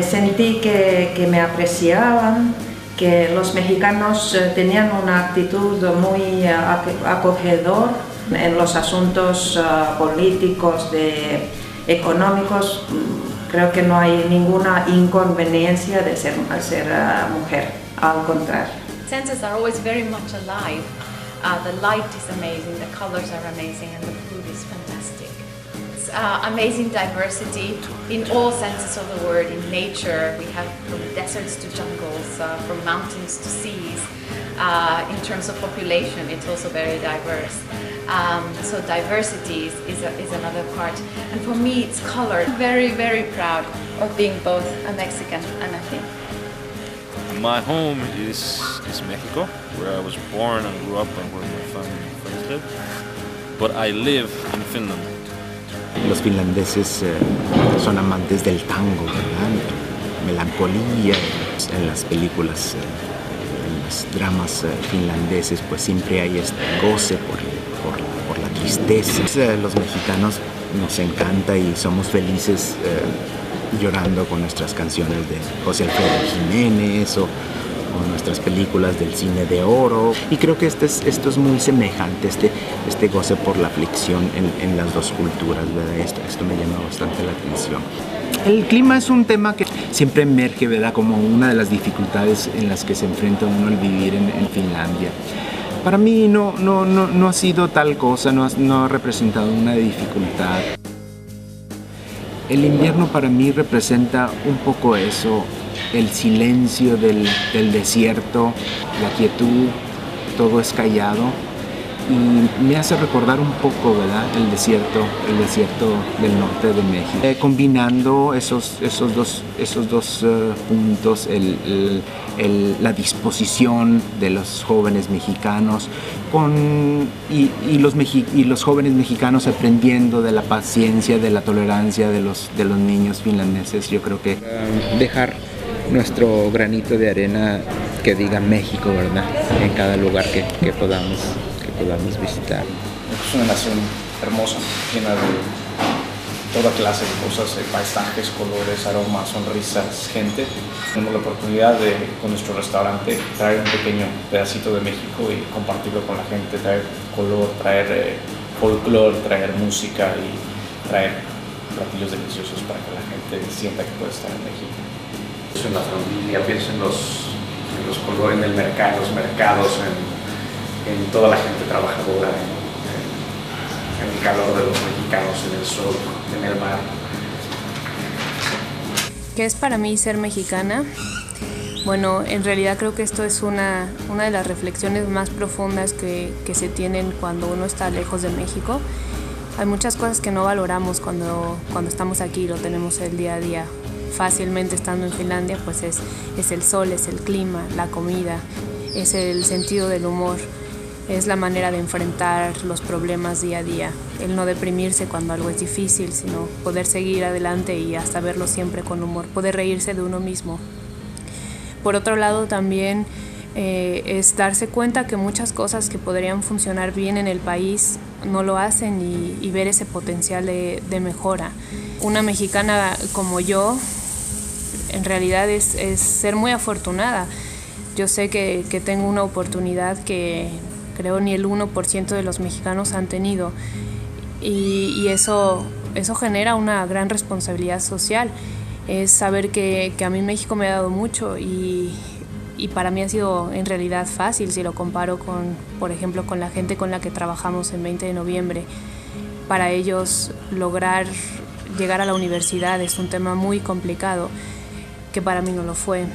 sentí que me apreciaban, que los mexicanos tenían una actitud muy acogedora en los asuntos políticos, económicos. Creo que no hay ninguna inconveniencia de ser mujer, al contrario. Senses are always very much alive. The light is amazing, the colors are amazing, and the food is fantastic. It's amazing diversity in all senses of the word. In nature, we have from deserts to jungles, from mountains to seas. In terms of population, it's also very diverse. So diversity is another part. And for me, it's color. I'm very, very proud of being both a Mexican and a Finn. My home is Mexico, where I was born and grew up and where my family and friends live. But I live in Finland. Los finlandeses son amantes del tango, ¿verdad? Melancolía. En las películas, en los dramas finlandeses, pues siempre hay este goce por la tristeza. Los mexicanos nos encanta y somos felices llorando con nuestras canciones de José Alfredo Jiménez o nuestras películas del cine de oro. Y creo que esto es muy semejante, este goce por la aflicción en las dos culturas, ¿verdad? Esto me llama bastante la atención. El clima es un tema que siempre emerge, ¿verdad?, como una de las dificultades en las que se enfrenta uno al vivir en Finlandia. Para mí no ha sido tal cosa, no ha representado una dificultad. El invierno para mí representa un poco eso, el silencio del desierto, la quietud, todo es callado. Y me hace recordar un poco, ¿verdad?, el desierto del norte de México. Combinando esos dos puntos, la disposición de los jóvenes mexicanos y los jóvenes mexicanos aprendiendo de la paciencia, de la tolerancia de los niños finlandeses. Yo creo que dejar nuestro granito de arena que diga México, ¿verdad?, en cada lugar que podamos visitar. Es una nación hermosa, llena de toda clase de cosas, paisajes, colores, aromas, sonrisas, gente. Tenemos la oportunidad de, con nuestro restaurante, traer un pequeño pedacito de México y compartirlo con la gente, traer color, traer folclore, traer música y traer platillos deliciosos para que la gente sienta que puede estar en México. Pienso en la familia, pienso en los colores, en el mercado, los mercados, en toda la gente trabajadora, en el calor de los mexicanos, en el sol, en el mar. ¿Qué es para mí ser mexicana? Bueno, en realidad creo que esto es una de las reflexiones más profundas que se tienen cuando uno está lejos de México. Hay muchas cosas que no valoramos cuando estamos aquí, lo tenemos el día a día. Fácilmente estando en Finlandia, pues es el sol, es el clima, la comida, es el sentido del humor. Es la manera de enfrentar los problemas día a día, el no deprimirse cuando algo es difícil, sino poder seguir adelante y hasta verlo siempre con humor, poder reírse de uno mismo. Por otro lado también es darse cuenta que muchas cosas que podrían funcionar bien en el país no lo hacen y ver ese potencial de mejora. Una mexicana como yo, en realidad es ser muy afortunada. Yo sé que tengo una oportunidad que creo ni el 1% de los mexicanos han tenido y eso genera una gran responsabilidad social. Es saber que a mí México me ha dado mucho y para mí ha sido en realidad fácil si lo comparo por ejemplo, con la gente con la que trabajamos en 20 de noviembre. Para ellos lograr llegar a la universidad es un tema muy complicado que para mí no lo fue.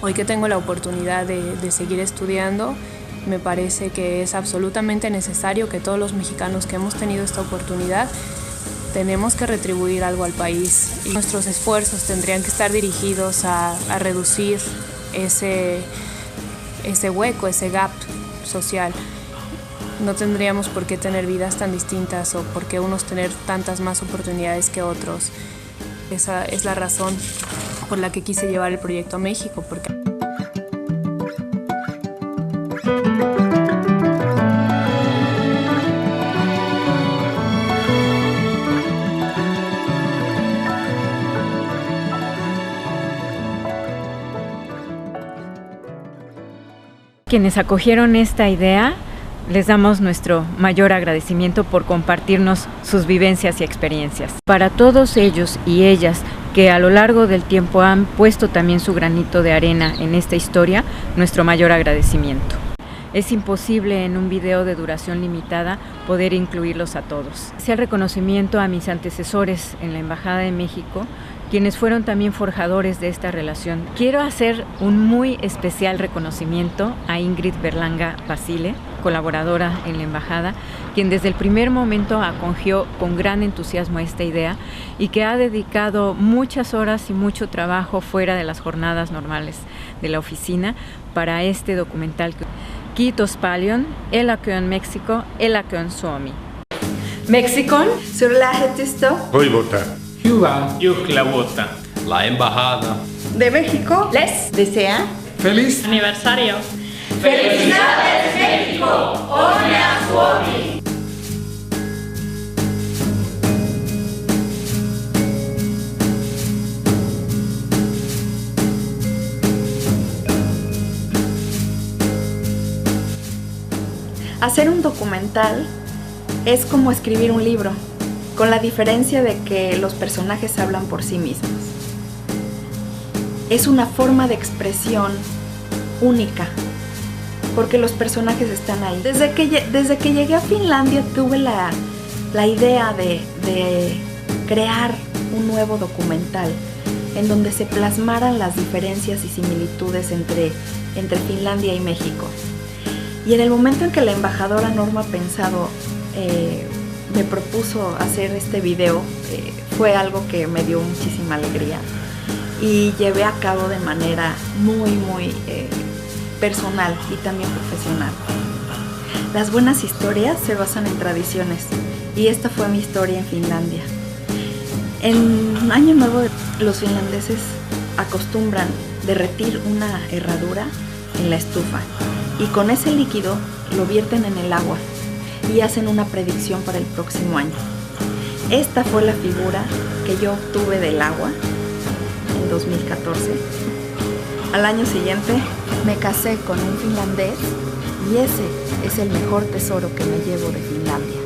Hoy que tengo la oportunidad de seguir estudiando, me parece que es absolutamente necesario que todos los mexicanos que hemos tenido esta oportunidad tenemos que retribuir algo al país y nuestros esfuerzos tendrían que estar dirigidos a reducir ese hueco, ese gap social. No tendríamos por qué tener vidas tan distintas o por qué unos tener tantas más oportunidades que otros. Esa es la razón por la que quise llevar el proyecto a México. Quienes acogieron esta idea, les damos nuestro mayor agradecimiento por compartirnos sus vivencias y experiencias. Para todos ellos y ellas que a lo largo del tiempo han puesto también su granito de arena en esta historia, nuestro mayor agradecimiento. Es imposible en un video de duración limitada poder incluirlos a todos. Sea el reconocimiento a mis antecesores en la Embajada de México, quienes fueron también forjadores de esta relación. Quiero hacer un muy especial reconocimiento a Ingrid Berlanga Basile, colaboradora en la Embajada, quien desde el primer momento acogió con gran entusiasmo esta idea y que ha dedicado muchas horas y mucho trabajo fuera de las jornadas normales de la oficina para este documental. Kiitos paljon, eläköön Meksiko, eläköön Suomi. Mexicon. Sur lähetystä. Voivota. Hyvää juhlavuotta. La embajada. De México. Les desea. Feliz aniversario. ¡Felicidades, México! ¡Onnea Suomi! Hacer un documental es como escribir un libro, con la diferencia de que los personajes hablan por sí mismos. Es una forma de expresión única, porque los personajes están ahí. Desde que llegué a Finlandia tuve la idea de crear un nuevo documental en donde se plasmaran las diferencias y similitudes entre Finlandia y México. Y en el momento en que la embajadora Norma Pensado me propuso hacer este video, fue algo que me dio muchísima alegría y llevé a cabo de manera muy personal y también profesional. Las buenas historias se basan en tradiciones y esta fue mi historia en Finlandia. En Año Nuevo los finlandeses acostumbran derretir una herradura en la estufa y con ese líquido lo vierten en el agua y hacen una predicción para el próximo año. Esta fue la figura que yo obtuve del agua en 2014. Al año siguiente me casé con un finlandés y ese es el mejor tesoro que me llevo de Finlandia.